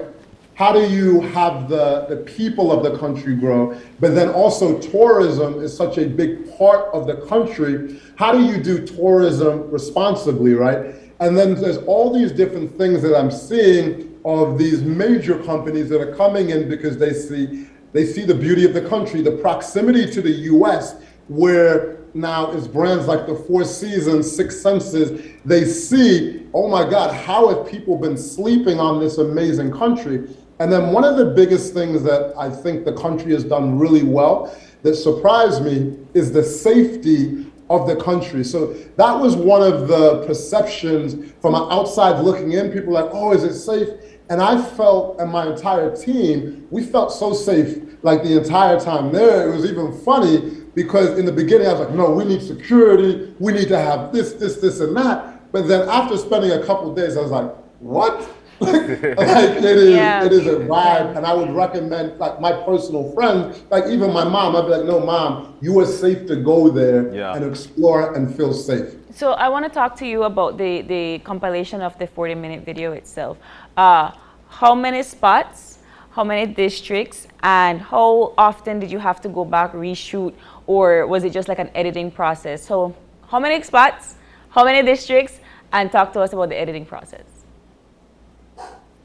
How do you have the people of the country grow? But then also tourism is such a big part of the country. How do you do tourism responsibly, right? And then there's all these different things that I'm seeing of these major companies that are coming in because they see the beauty of the country, the proximity to the US, where now is brands like the Four Seasons, Six Senses. They see, oh my God, how have people been sleeping on this amazing country? And then one of the biggest things that I think the country has done really well that surprised me is the safety of the country. So that was one of the perceptions from outside looking in. People were like, oh, is it safe? And I felt, and my entire team, we felt so safe like the entire time there. It was even funny because in the beginning I was like, no, we need security. We need to have this, and that. But then after spending a couple of days, I was like, what? It is a vibe, and I would recommend, like my personal friends, like even my mom, I'd be like, no, Mom, you are safe to go there and explore and feel safe. So I want to talk to you about the compilation of the 40-minute video itself. How many spots, how many districts, and how often did you have to go back, reshoot, or was it just like an editing process? So how many spots, how many districts, and talk to us about the editing process.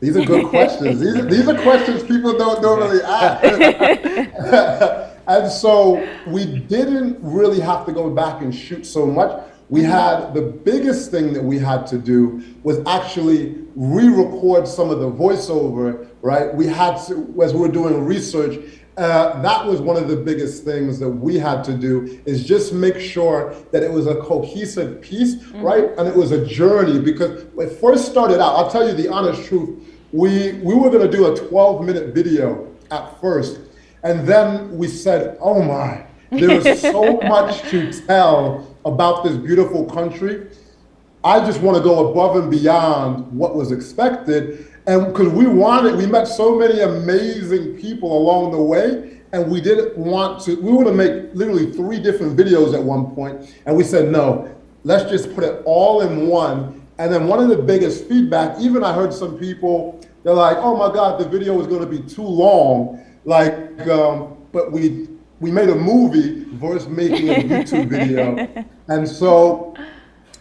These are good questions. These are questions people don't normally ask. And so we didn't really have to go back and shoot so much. We had, the biggest thing that we had to do was actually re-record some of the voiceover, right? We had to, as we were doing research, that was one of the biggest things that we had to do, is just make sure that it was a cohesive piece, right? And it was a journey, because when it first started out, I'll tell you the honest truth, we were gonna do a 12-minute video at first. And then we said, oh my, there is so much to tell about this beautiful country. I just want to go above and beyond what was expected. And because we met so many amazing people along the way, and we didn't want to, we were to make literally 3 different videos at one point. And we said, no, let's just put it all in one. And then one of the biggest feedback, even I heard some people, they're like, oh my God, the video is going to be too long. Like, but we made a movie versus making a YouTube video. And so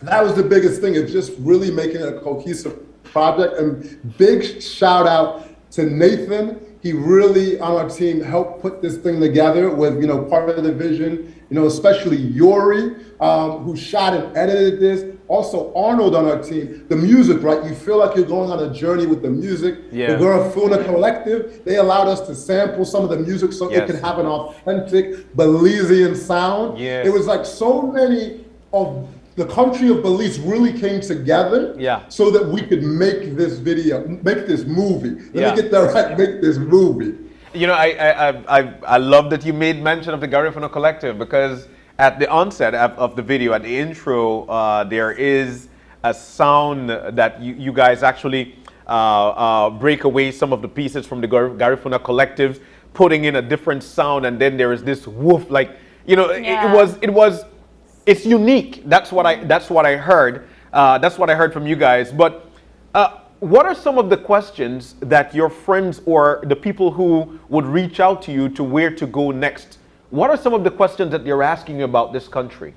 that was the biggest thing. It's just really making it a cohesive project. And big shout out to Nathan. He really, on our team, helped put this thing together with, you know, part of the vision, you know, especially Yuri, who shot and edited this. Also Arnold on our team. The music, right? You feel like you're going on a journey with the music. Yeah. The Garifuna Collective, they allowed us to sample some of the music so it could have an authentic Belizean sound. Yes. It was like so many of the country of Belize really came together so that we could make this video, make this movie. Let me get that right, make this movie. You know, I love that you made mention of the Garifuna Collective, because at the onset of the video, at the intro, there is a sound that you guys actually break away some of the pieces from the Garifuna Collective, putting in a different sound, and then there is this woof, like, you know, it's unique. That's what I heard. That's what I heard from you guys. But what are some of the questions that your friends or the people who would reach out to you to where to go next? What are some of the questions that they're asking you about this country?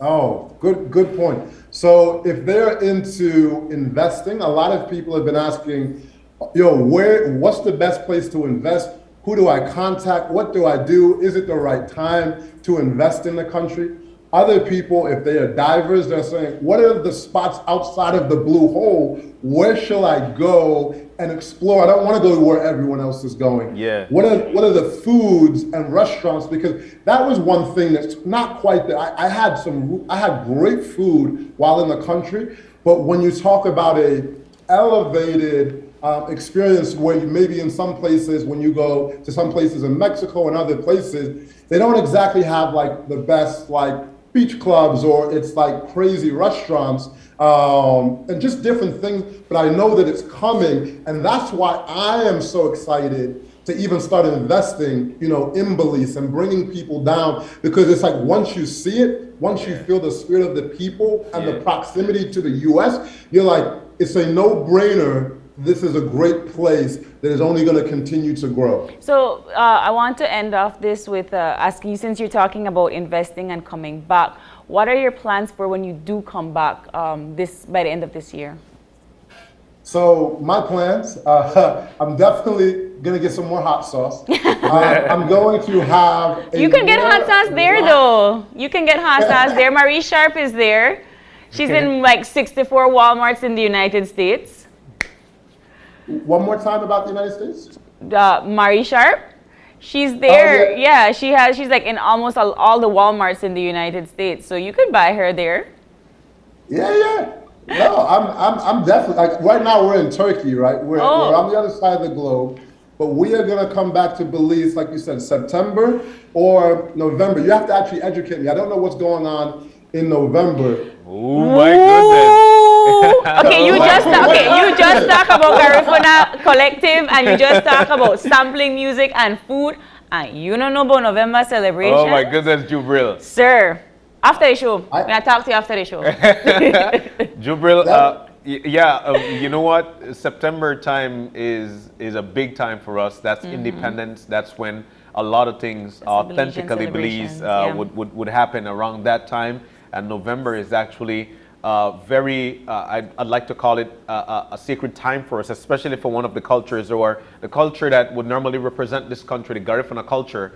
Oh, good point. So if they're into investing, a lot of people have been asking, yo, what's the best place to invest? Who do I contact? What do I do? Is it the right time to invest in the country? Other people, if they are divers, they're saying, what are the spots outside of the blue hole? Where shall I go and explore? I don't want to go where everyone else is going. Yeah. What are the foods and restaurants? Because that was one thing that's not quite there. I had great food while in the country, but when you talk about a elevated experience where you maybe in some places, when you go to some places in Mexico and other places, they don't exactly have like the best like beach clubs, or it's like crazy restaurants and just different things. But I know that it's coming, and that's why I am so excited to even start investing, you know, in Belize and bringing people down, because it's like once you see it, once you feel the spirit of the people and the proximity to the U.S., you're like, it's a no-brainer. This is a great place that is only going to continue to grow. So I want to end off this with asking you, since you're talking about investing and coming back, what are your plans for when you do come back by the end of this year? So my plans, I'm definitely going to get some more hot sauce. I'm going to have You can get hot sauce there though. You can get hot sauce there. Marie Sharp is there. She's in like 64 Walmarts in the United States. One more time about the United States? Marie Sharp. She's there. Yeah, she's like in almost all the Walmarts in the United States. So you could buy her there. Yeah. No, I'm definitely, like right now we're in Turkey, right? We're on the other side of the globe, but we are gonna come back to Belize, like you said, September or November. You have to actually educate me. I don't know what's going on in November. Oh my goodness. Okay, you just talk about Garifuna Collective, and you just talk about sampling music and food, and you don't know about November celebration. Oh my goodness, Jubril. Sir, after the show, I'll talk to you after the show. Jubril, you know what? September time is a big time for us. That's independence. That's when a lot of things authentically Belize would happen around that time. And November is actually I'd like to call it a sacred time for us, especially for one of the cultures, or the culture that would normally represent this country, the Garifuna culture.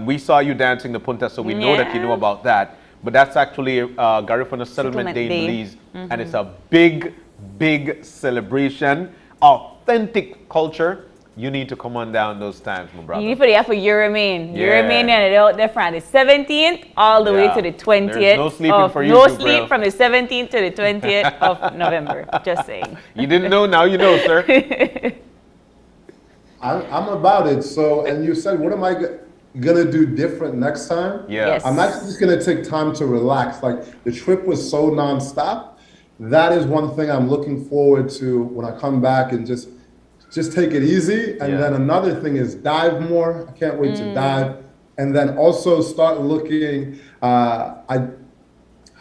We saw you dancing the Punta, so we know that you know about that. But that's actually Garifuna Settlement Day in Belize, and it's a big celebration, authentic culture. You need to come on down those times, my brother. You need to for Euromane. Euromane and out there from the 17th all the way to the 20th. There's no sleeping for you, No Jubril. sleep from the 17th to the 20th of November. Just saying. You didn't know, now you know, sir. I'm about it. So, and you said, what am I gonna do different next time? Yeah. Yes. I'm actually just gonna take time to relax. Like the trip was so nonstop. That is one thing I'm looking forward to when I come back, and just take it easy. And then another thing is dive more. I can't wait to dive. And then also start looking, I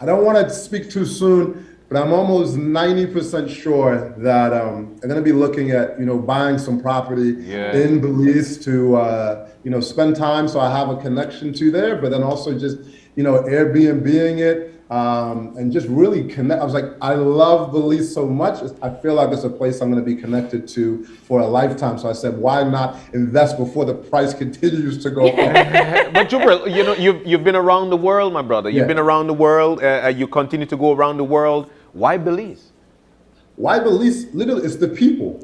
don't want to speak too soon, but I'm almost 90% sure that I'm going to be looking at, buying some property in Belize to, spend time so I have a connection to there, but then also just, Airbnb-ing it. and just really connect. I was like, I love Belize so much. I feel like it's a place I'm going to be connected to for a lifetime. So I said, why not invest before the price continues to go up? But Jubril, you know, you've been around the world, my brother. You've been around the world. You continue to go around the world. Why Belize? Why Belize? Literally, it's the people.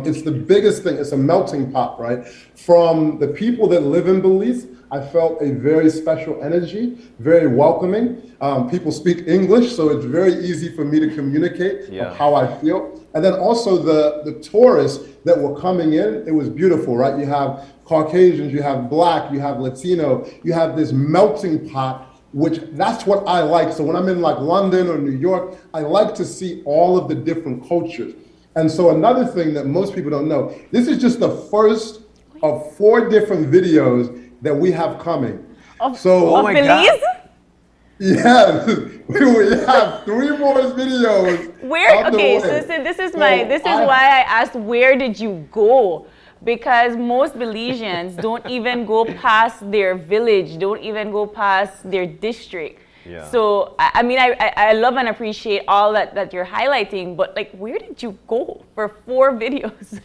It's the biggest thing. It's a melting pot, right? From the people that live in Belize, I felt a very special energy, very welcoming. People speak English, so it's very easy for me to communicate of how I feel. And then also the tourists that were coming in, it was beautiful, right? You have Caucasians, you have Black, you have Latino, you have this melting pot, which that's what I like. So when I'm in like London or New York, I like to see all of the different cultures. And so another thing that most people don't know, this is just the first of 4 different videos that we have coming. So, oh my God. Yeah, we have 3 more videos. Where? Okay, so this is why I asked, where did you go? Because most Belizeans don't even go past their village, don't even go past their district. Yeah. So, I mean, I love and appreciate all that you're highlighting, but like, where did you go for 4 videos?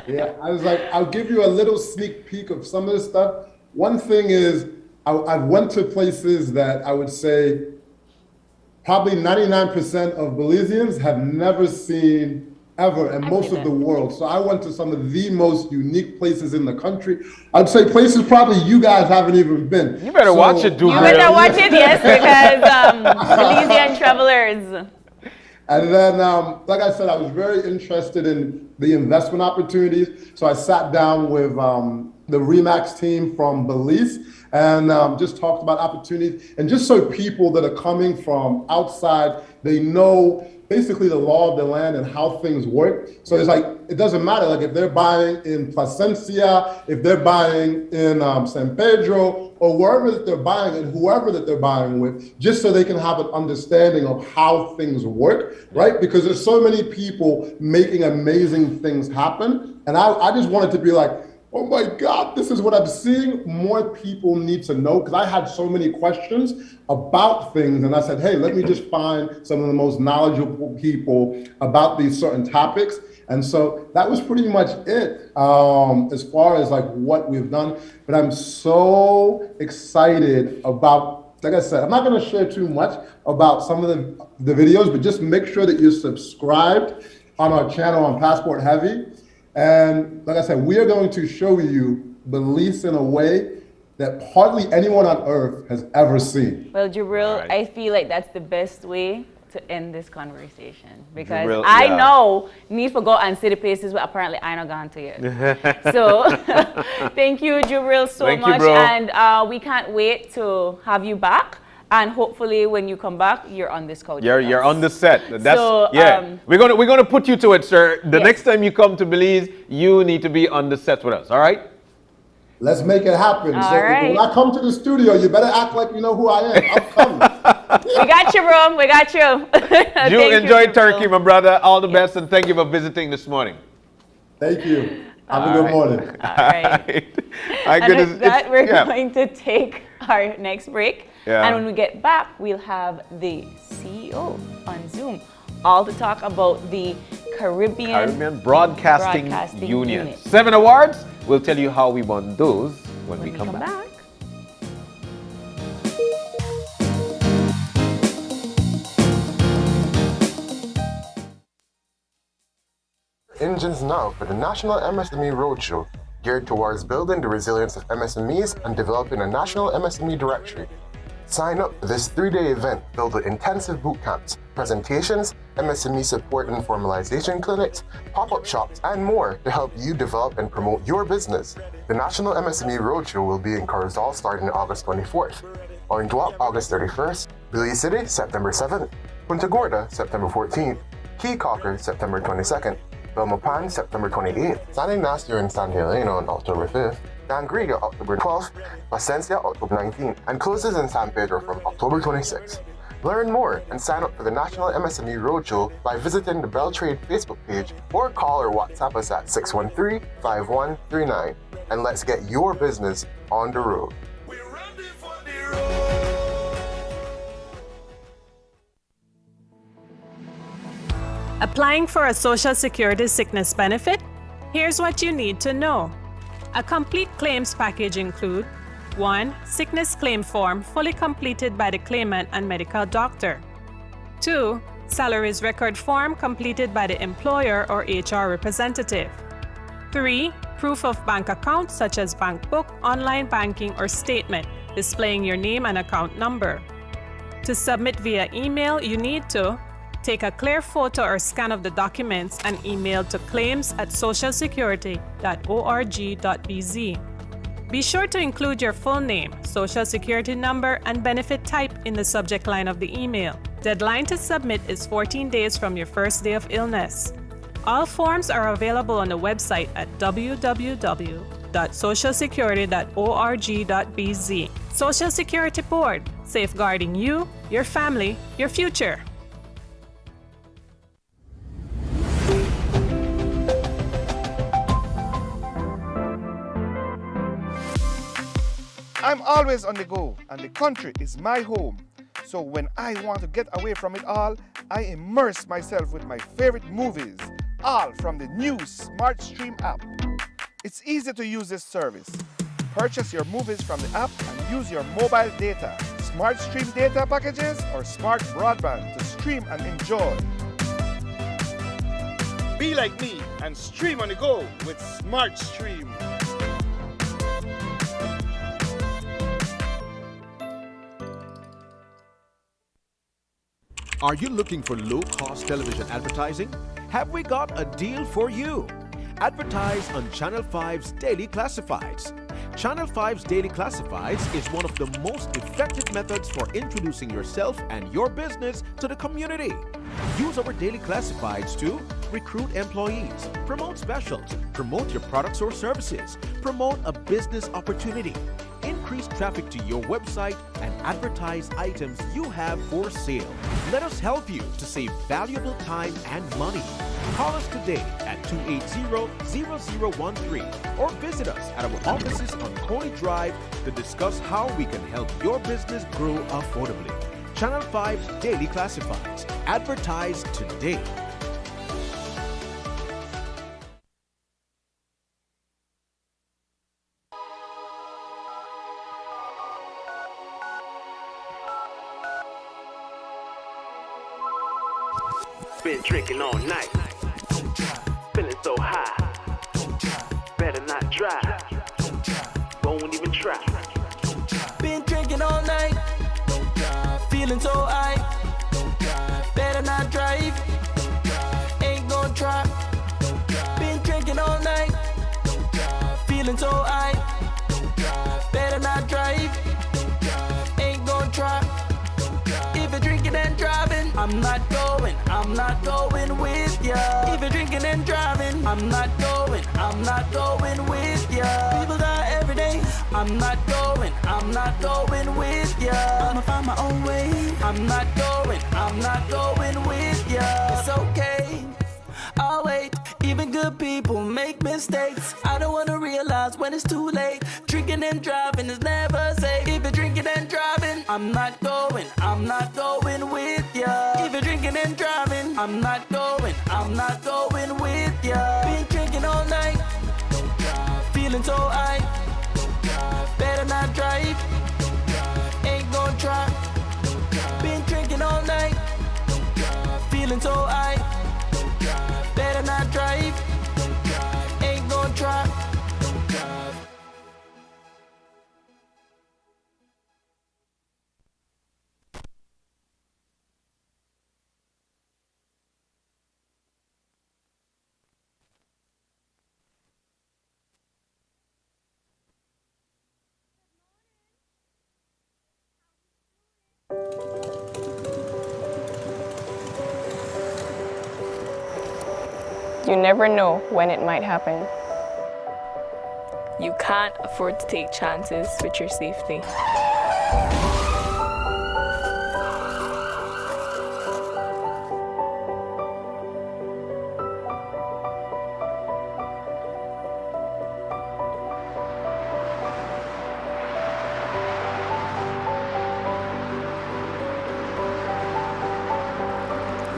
Yeah, I was like, I'll give you a little sneak peek of some of the stuff. One thing is, I went to places that I would say probably 99% of Belizeans have never seen ever, and most of the world. So I went to some of the most unique places in the country. I'd say places probably you guys haven't even been. You better watch it, dude. You better watch it, yes, because Belizean travelers. And then, like I said, I was very interested in the investment opportunities. So I sat down with the REMAX team from Belize and just talked about opportunities. And just so people that are coming from outside, they know basically the law of the land and how things work. So it's like, it doesn't matter, like if they're buying in Placencia, if they're buying in San Pedro, or wherever that they're buying and whoever that they're buying with, just so they can have an understanding of how things work, right? Because there's so many people making amazing things happen. And I just wanted to be like, oh my God, this is what I'm seeing. More people need to know, because I had so many questions about things. And I said, hey, let me just find some of the most knowledgeable people about these certain topics. And so that was pretty much it as far as like what we've done. But I'm so excited about, like I said, I'm not going to share too much about some of the videos, but just make sure that you're subscribed on our channel on Passport Heavy. And like I said, we are going to show you Belize in a way that hardly anyone on earth has ever seen. Well, Jubril, I feel like that's the best way to end this conversation, because Jubril, I know need for go and see the places where apparently I not gone to yet. So thank you, Jubril, so much. And we can't wait to have you back. And hopefully, when you come back, you're on this couch. You're on the set. That's, so, we're gonna put you to it, sir. The next time you come to Belize, you need to be on the set with us. All right? Let's make it happen. All so right. when I come to the studio, you better act like you know who I am. I'm coming. We got you, bro. We got you. You enjoy Turkey, my brother. All the best, and thank you for visiting this morning. Thank you. Have a good morning. All right. And with that, we're going to take our next break. Yeah. And when we get back, we'll have the CEO on Zoom, all to talk about the Caribbean Broadcasting Union. 7 awards. We'll tell you how we won those when we come back. Engines now for the National MSME Roadshow, geared towards building the resilience of MSMEs and developing a national MSME directory. Sign up for this 3-day event filled with intensive boot camps, presentations, MSME support and formalization clinics, pop-up shops, and more to help you develop and promote your business. The National MSME Roadshow will be in Corozal starting August 24th, Orinduap August 31st, Belize City September 7th, Punta Gorda September 14th, Key Cocker September 22nd, Belmopan September 28th, San Ignacio and San Heleno on October 5th, Dangriga October 12th, Placencia October 19th, and closes in San Pedro from October 26th. Learn more and sign up for the National MSME Roadshow by visiting the Beltrade Facebook page or call or WhatsApp us at 613-5139. And let's get your business on the road. Applying for a Social Security sickness benefit? Here's what you need to know. A complete claims package include 1. Sickness claim form fully completed by the claimant and medical doctor. 2. Salaries record form completed by the employer or HR representative. 3. Proof of bank account such as bank book, online banking, or statement displaying your name and account number. To submit via email, you need to take a clear photo or scan of the documents and email to claims@socialsecurity.org.bz. Be sure to include your full name, social security number, and benefit type in the subject line of the email. Deadline to submit is 14 days from your first day of illness. All forms are available on the website at www.socialsecurity.org.bz. Social Security Board, safeguarding you, your family, your future. I'm always on the go, and the country is my home. So when I want to get away from it all, I immerse myself with my favorite movies, all from the new Smart Stream app. It's easy to use this service. Purchase your movies from the app and use your mobile data, Smart Stream data packages, or smart broadband to stream and enjoy. Be like me and stream on the go with Smart Stream. Are you looking for low-cost television advertising? Have we got a deal for you? Advertise on Channel 5's Daily Classifieds. Channel 5's Daily Classifieds is one of the most effective methods for introducing yourself and your business to the community. Use our Daily Classifieds to recruit employees, promote specials, promote your products or services, promote a business opportunity, increase traffic to your website, and advertise items you have for sale. Let us help you to save valuable time and money. Call us today at 280-0013 or visit us at our offices on Coney Drive to discuss how we can help your business grow affordably. Channel 5 Daily Classifieds. Advertise today. Been drinking all night, feeling so high. Better not drive, won't even try. Been drinking all night, feeling so high. Better not drive, ain't gon' try. Been drinking all night, feeling so high. Better not drive, ain't gon' try. If you're drinking and driving, I'm not going with ya. If you're drinking and driving, I'm not going with ya. People die every day, I'm not going with ya. I'ma find my own way, I'm not going with ya. It's okay, I'll wait. Even good people make mistakes. I don't wanna realize when it's too late. Drinking and driving is never safe. If you're drinking and driving, I'm not going with ya. If you're drinking and driving, I'm not going with ya. Been drinking all night, feeling so high. Better not drive, ain't gon' try. Been drinking all night, feeling so high. Better not drive, ain't gon' try. You never know when it might happen. You can't afford to take chances with your safety.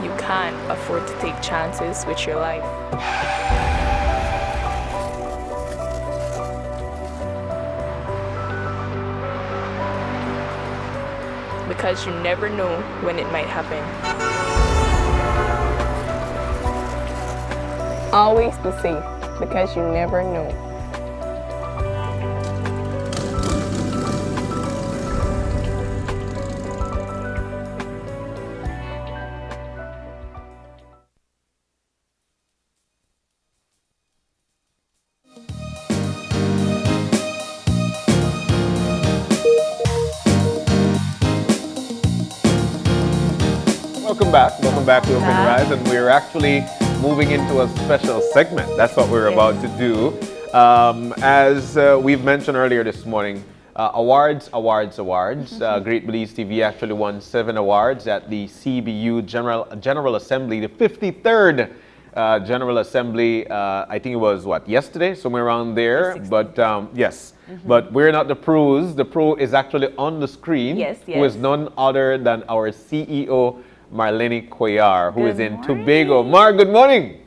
You can't afford to take chances with your life. Because you never know when it might happen. Always be safe, because you never know. Welcome back to Open Rise, and we're actually moving into a special segment. That's what we're about to do. As we've mentioned earlier this morning, awards. Great Belize TV actually won 7 awards at the CBU General Assembly, the 53rd General Assembly. I think it was yesterday, somewhere around there. But yes, but we're not the pros. The pro is actually on the screen. Yes. Who is none other than our CEO, Marlene Cuellar, who is in Tobago. Mar, good morning.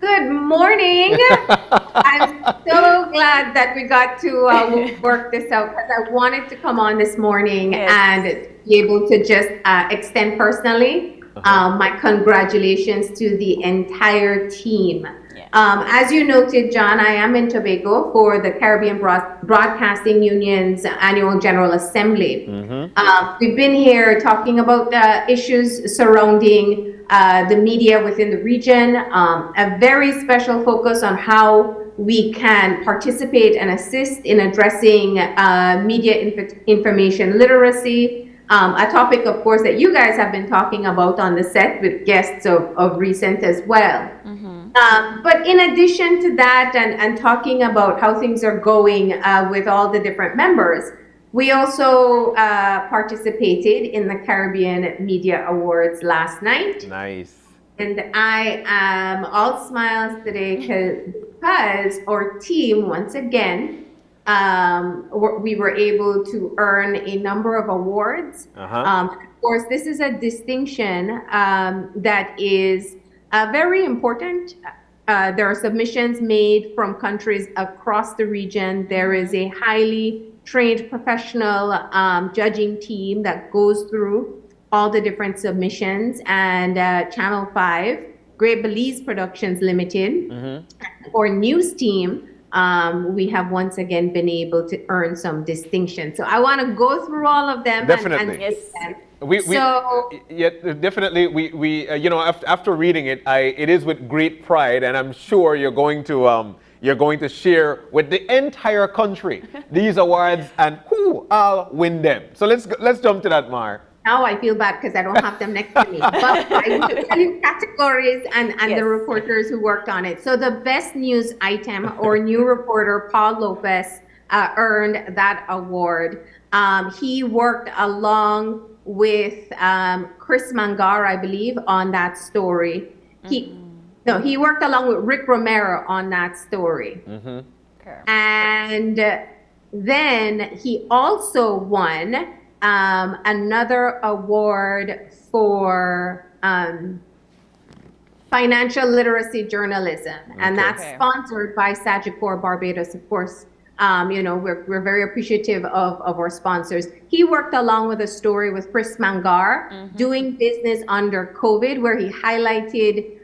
Good morning. I'm so glad that we got to work this out, because I wanted to come on this morning and be able to just extend personally my congratulations to the entire team. As you noted, John, I am in Tobago for the Caribbean Broadcasting Union's annual General Assembly. We've been here talking about issues surrounding the media within the region, a very special focus on how we can participate and assist in addressing media information literacy, a topic, of course, that you guys have been talking about on the set with guests of recent as well. But in addition to that, and talking about how things are going with all the different members, we also participated in the Caribbean Media Awards last night. Nice. And I am all smiles today because our team, once again, we were able to earn a number of awards. Of course, this is a distinction that is very important. There are submissions made from countries across the region. There is a highly trained professional judging team that goes through all the different submissions, and Channel 5, Great Belize Productions Limited, or news team, we have once again been able to earn some distinction. So I want to go through all of them. Definitely. Definitely. We after reading it, it is with great pride, and I'm sure you're going to share with the entire country these awards and who I'll win them. So let's jump to that, Mar. Now I feel bad because I don't have them next to me. But I will tell you categories and the reporters who worked on it. So the best news item, or new reporter Paul Lopez earned that award. He worked along with Chris Mangar, I believe, on that story. He worked along with Rick Romero on that story. And then he also won another award for financial literacy journalism, and that's sponsored by Sagicor Barbados. Of course, we're very appreciative of our sponsors. He worked along with a story with Chris Mangar, doing business under COVID, where he highlighted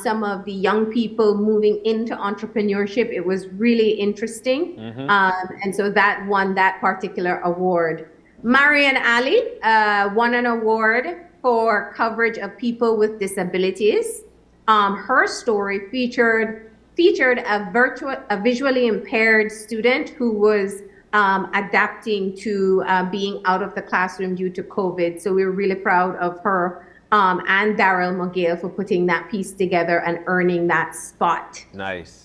some of the young people moving into entrepreneurship. It was really interesting, and so that won that particular award. Marian Ali won an award for coverage of people with disabilities. Her story featured a visually impaired student who was adapting to being out of the classroom due to COVID. So we were really proud of her and Daryl Mogale for putting that piece together and earning that spot. Nice.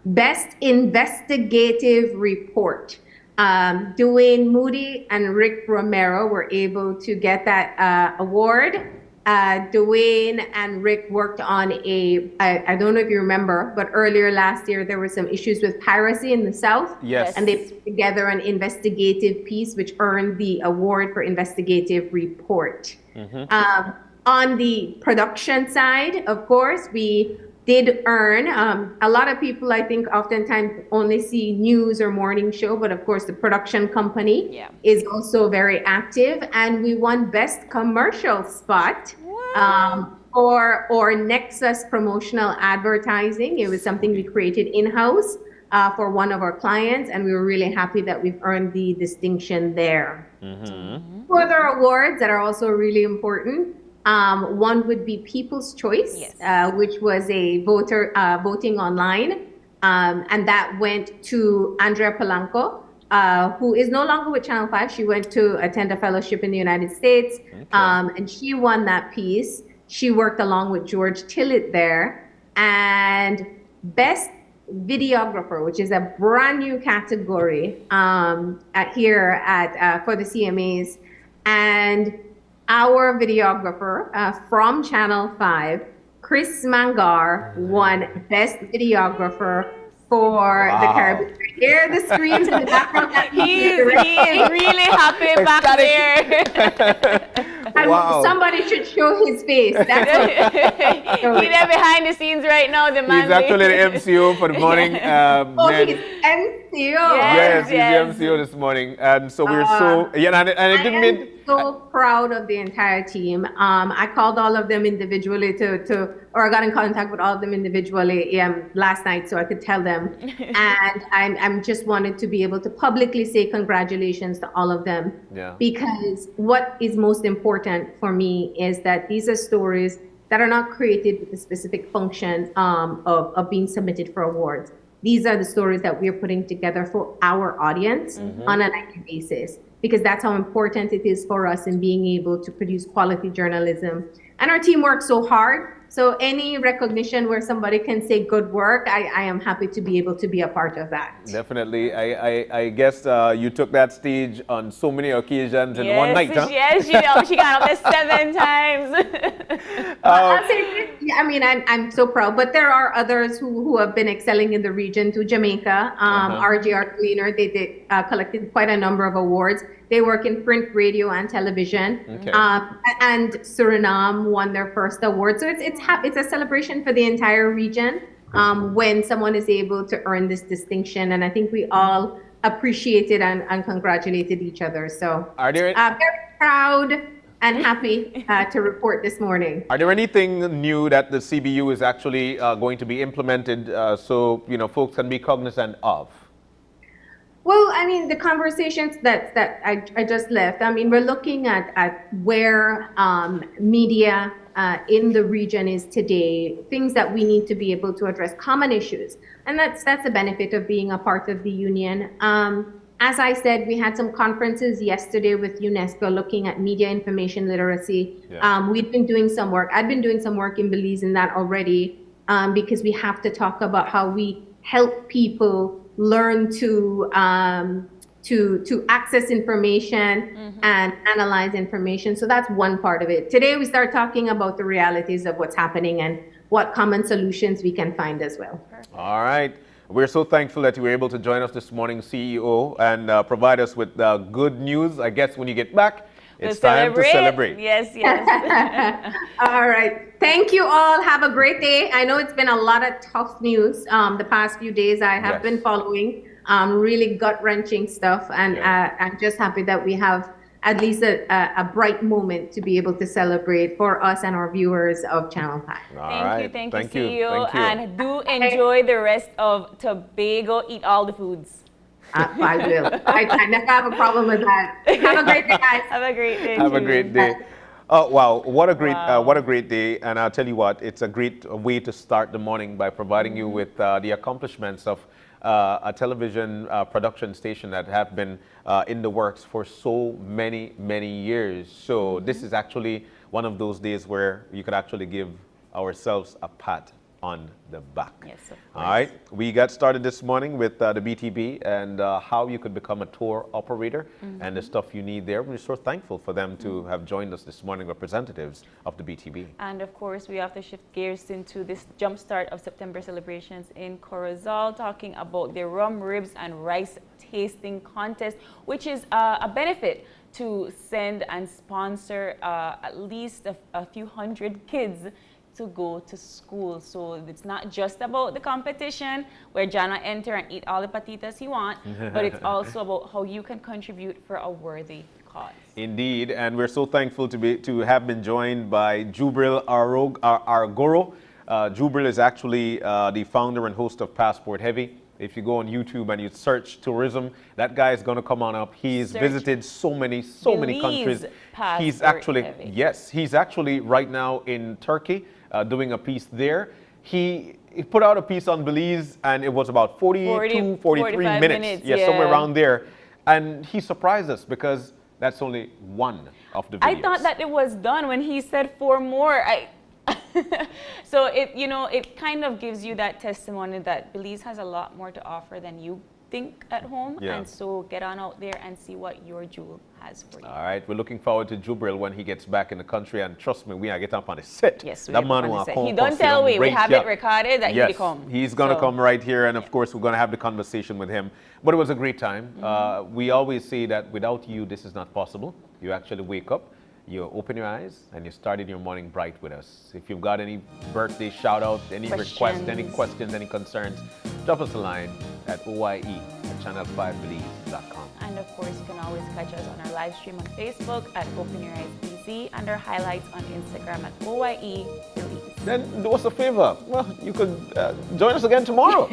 Best investigative report. Dwayne Moody and Rick Romero were able to get that award. Dwayne and Rick worked on I don't know if you remember, but earlier last year there were some issues with piracy in the South. Yes. And they put together an investigative piece which earned the award for investigative report. On the production side, of course, we did earn. A lot of people, I think, oftentimes only see news or morning show, but of course, the production company is also very active, and we won Best Commercial Spot for Nexus Promotional Advertising. It was something we created in-house for one of our clients, and we were really happy that we've earned the distinction there. Further awards that are also really important. One would be People's Choice, which was a voting online, and that went to Andrea Polanco, who is no longer with Channel 5. She went to attend a fellowship in the United States, and she won that piece. She worked along with George Tillett there. And Best Videographer, which is a brand new category here for the CMAs. And our videographer from Channel 5, Chris Mangar, won Best Videographer for the Caribbean. Hear the screams in the background. He is really happy back there. And somebody should show his face. That's He's there behind the scenes right now. The man. He's actually the MCO for the morning. He's MCO. Yes, he's the MCO this morning, and so we're and it didn't mean. So proud of the entire team. I called all of them individually or I got in contact with all of them individually last night so I could tell them. And I'm just wanted to be able to publicly say congratulations to all of them. Because what is most important for me is that these are stories that are not created with a specific function of being submitted for awards. These are the stories that we're putting together for our audience on a nightly basis, because that's how important it is for us in being able to produce quality journalism. And our team works so hard. So any recognition where somebody can say good work, I am happy to be able to be a part of that. Definitely. I guess you took that stage on so many occasions in one night, huh? Yes, she got up there 7 times. I'll say this, I mean, I'm so proud, but there are others who have been excelling in the region, to Jamaica. RGR Cleaner, they collected quite a number of awards. They work in print, radio, and television. And Suriname won their first award. So it's a celebration for the entire region when someone is able to earn this distinction. And I think we all appreciated and congratulated each other. So very proud and happy to report this morning. Are there anything new that the CBU is actually going to be implemented so folks can be cognizant of? Well, I mean, the conversations that I just left, I mean, we're looking at where media in the region is today, things that we need to be able to address, common issues. And that's a benefit of being a part of the union. As I said, we had some conferences yesterday with UNESCO looking at media information literacy. We've been doing some work. I've been doing some work in Belize in that already because we have to talk about how we help people learn to access information and analyze information. So that's one part of it. Today we start talking about the realities of what's happening and what common solutions we can find as well. All right. We're so thankful that you were able to join us this morning, CEO, and provide us with good news. I guess when you get back, it's time to celebrate. Yes. All right. Thank you all. Have a great day. I know it's been a lot of tough news the past few days. I have been following really gut-wrenching stuff. And I'm just happy that we have at least a bright moment to be able to celebrate for us and our viewers of Channel 5. Thank you, CEO. And do enjoy the rest of Tobago. Eat all the foods. I will. I never have a problem with that. Have a great day, guys. Have a great day. Have a great day. Oh wow! What a great day! And I'll tell you what, it's a great way to start the morning by providing you with the accomplishments of a television production station that have been in the works for so many years. So this is actually one of those days where you could actually give ourselves a pat on the back. Yes, of course. All right, we got started this morning with the BTB and how you could become a tour operator and the stuff you need there. We're so thankful for them to have joined us this morning, representatives of the BTB. And of course, we have to shift gears into this jumpstart of September celebrations in Corozal, talking about the rum, ribs, and rice tasting contest, which is a benefit to send and sponsor at least a few hundred kids to go to school. So it's not just about the competition where Jana enter and eat all the patitas he want, but it's also about how you can contribute for a worthy cause. Indeed, and we're so thankful to have been joined by Jubril Argoro. Jubril is actually the founder and host of Passport Heavy. If you go on YouTube and you search tourism, that guy is going to come on up. He's visited so many countries. He's actually, yes, he's actually right now in Turkey doing a piece there. He put out a piece on Belize and it was about 43 minutes. Yeah, somewhere around there. And he surprised us because that's only one of the videos. I thought that it was done when he said 4 more. So it kind of gives you that testimony that Belize has a lot more to offer than you think at home. Yeah. And so get on out there and see what your jewel has for you. All right, we're looking forward to Jubril when he gets back in the country, and trust me, we are get up on the set. Yes, we that get man up on will the set. come He don't tell me, we have it recorded that yes, he come. He's going to So- come right here, and of course we're going to have the conversation with him. But it was a great time. We always say that without you, this is not possible. You actually wake up, you open your eyes, and you started your morning bright with us. If you've got any birthday shout out, any requests, any questions, any concerns, drop us a line at oye@channel5belize.com. And of course, you can always catch us on our live stream on Facebook at Open Your Eyes BC and our highlights on Instagram at OYE Belize. Then do us a favor. Well, you could join us again tomorrow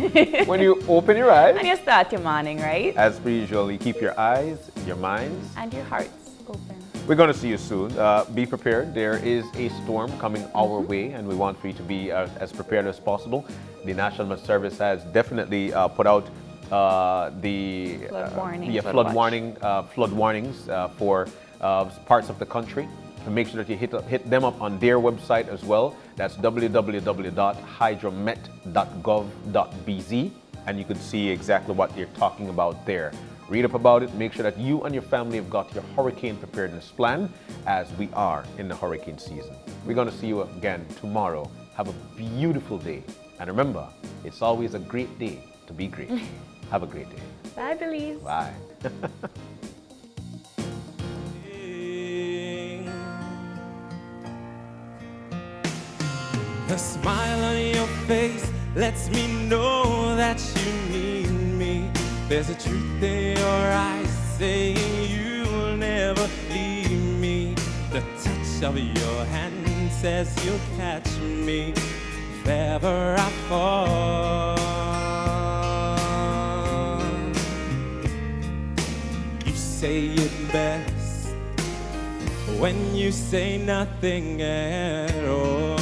when you open your eyes. And you start your morning, right? As per usual, you keep your eyes, your minds, And your hearts open. We're going to see you soon. Be prepared. There is a storm coming our way, and we want for you to be as prepared as possible. The National Weather Service has definitely put out the flood warnings for parts of the country. And make sure that you hit them up on their website as well. That's www.hydromet.gov.bz, and you can see exactly what they're talking about there. Read up about it. Make sure that you and your family have got your hurricane preparedness plan as we are in the hurricane season. We're going to see you again tomorrow. Have a beautiful day. And remember, it's always a great day to be great. Have a great day. Bye, Belize. Bye. A smile on your face lets me know that you need me. There's a truth in your eyes saying you'll never leave me. The touch of your hand says you'll catch me if ever I fall. You say it best when you say nothing at all.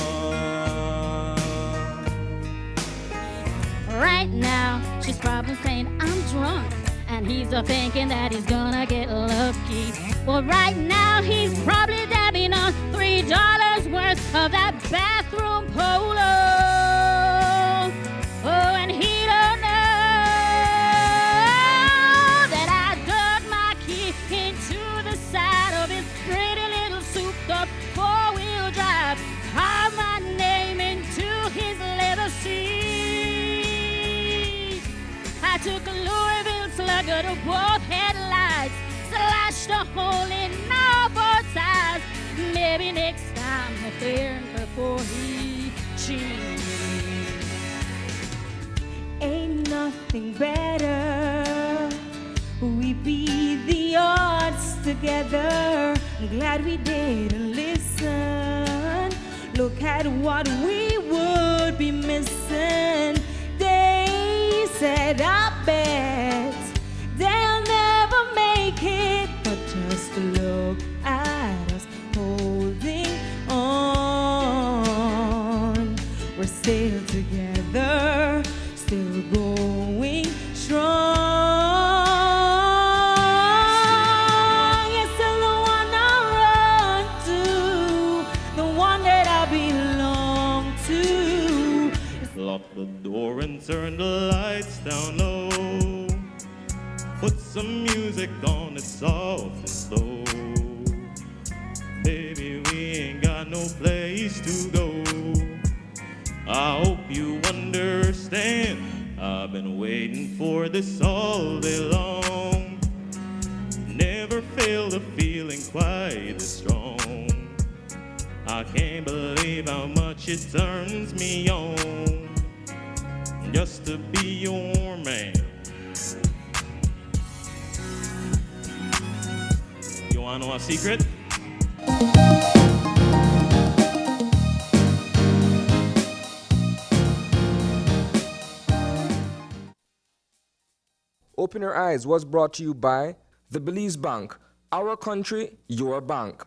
Right now, she's probably saying I'm drunk, and he's thinking that he's gonna get lucky. Well, right now he's probably dabbing on $3 worth of that bathroom polo. Oh, and he don't know that I dug my key into the side of his pretty little souped-up four-wheel drive. Carved my name into his leather seat. I took a Louisville Slugger to both headlights, slashed a hole in all four tires. Maybe next time he'll clear before he cheats. Ain't nothing better. We beat the odds together. I'm glad we didn't listen. Look at what we would be missing. They said, I bet they'll never make it. But just look at us holding on. We're still together, still going strong. You're still the one I run to, the one that I belong to. down low. Put some music on it soft and slow. Baby, we ain't got no place to go. I hope you understand. I've been waiting for this all day long. Never felt a feeling quite this strong. I can't believe how much it turns me on just to be your man. You wanna know a secret? Open Your Eyes was brought to you by the Belize Bank. Our country, your bank.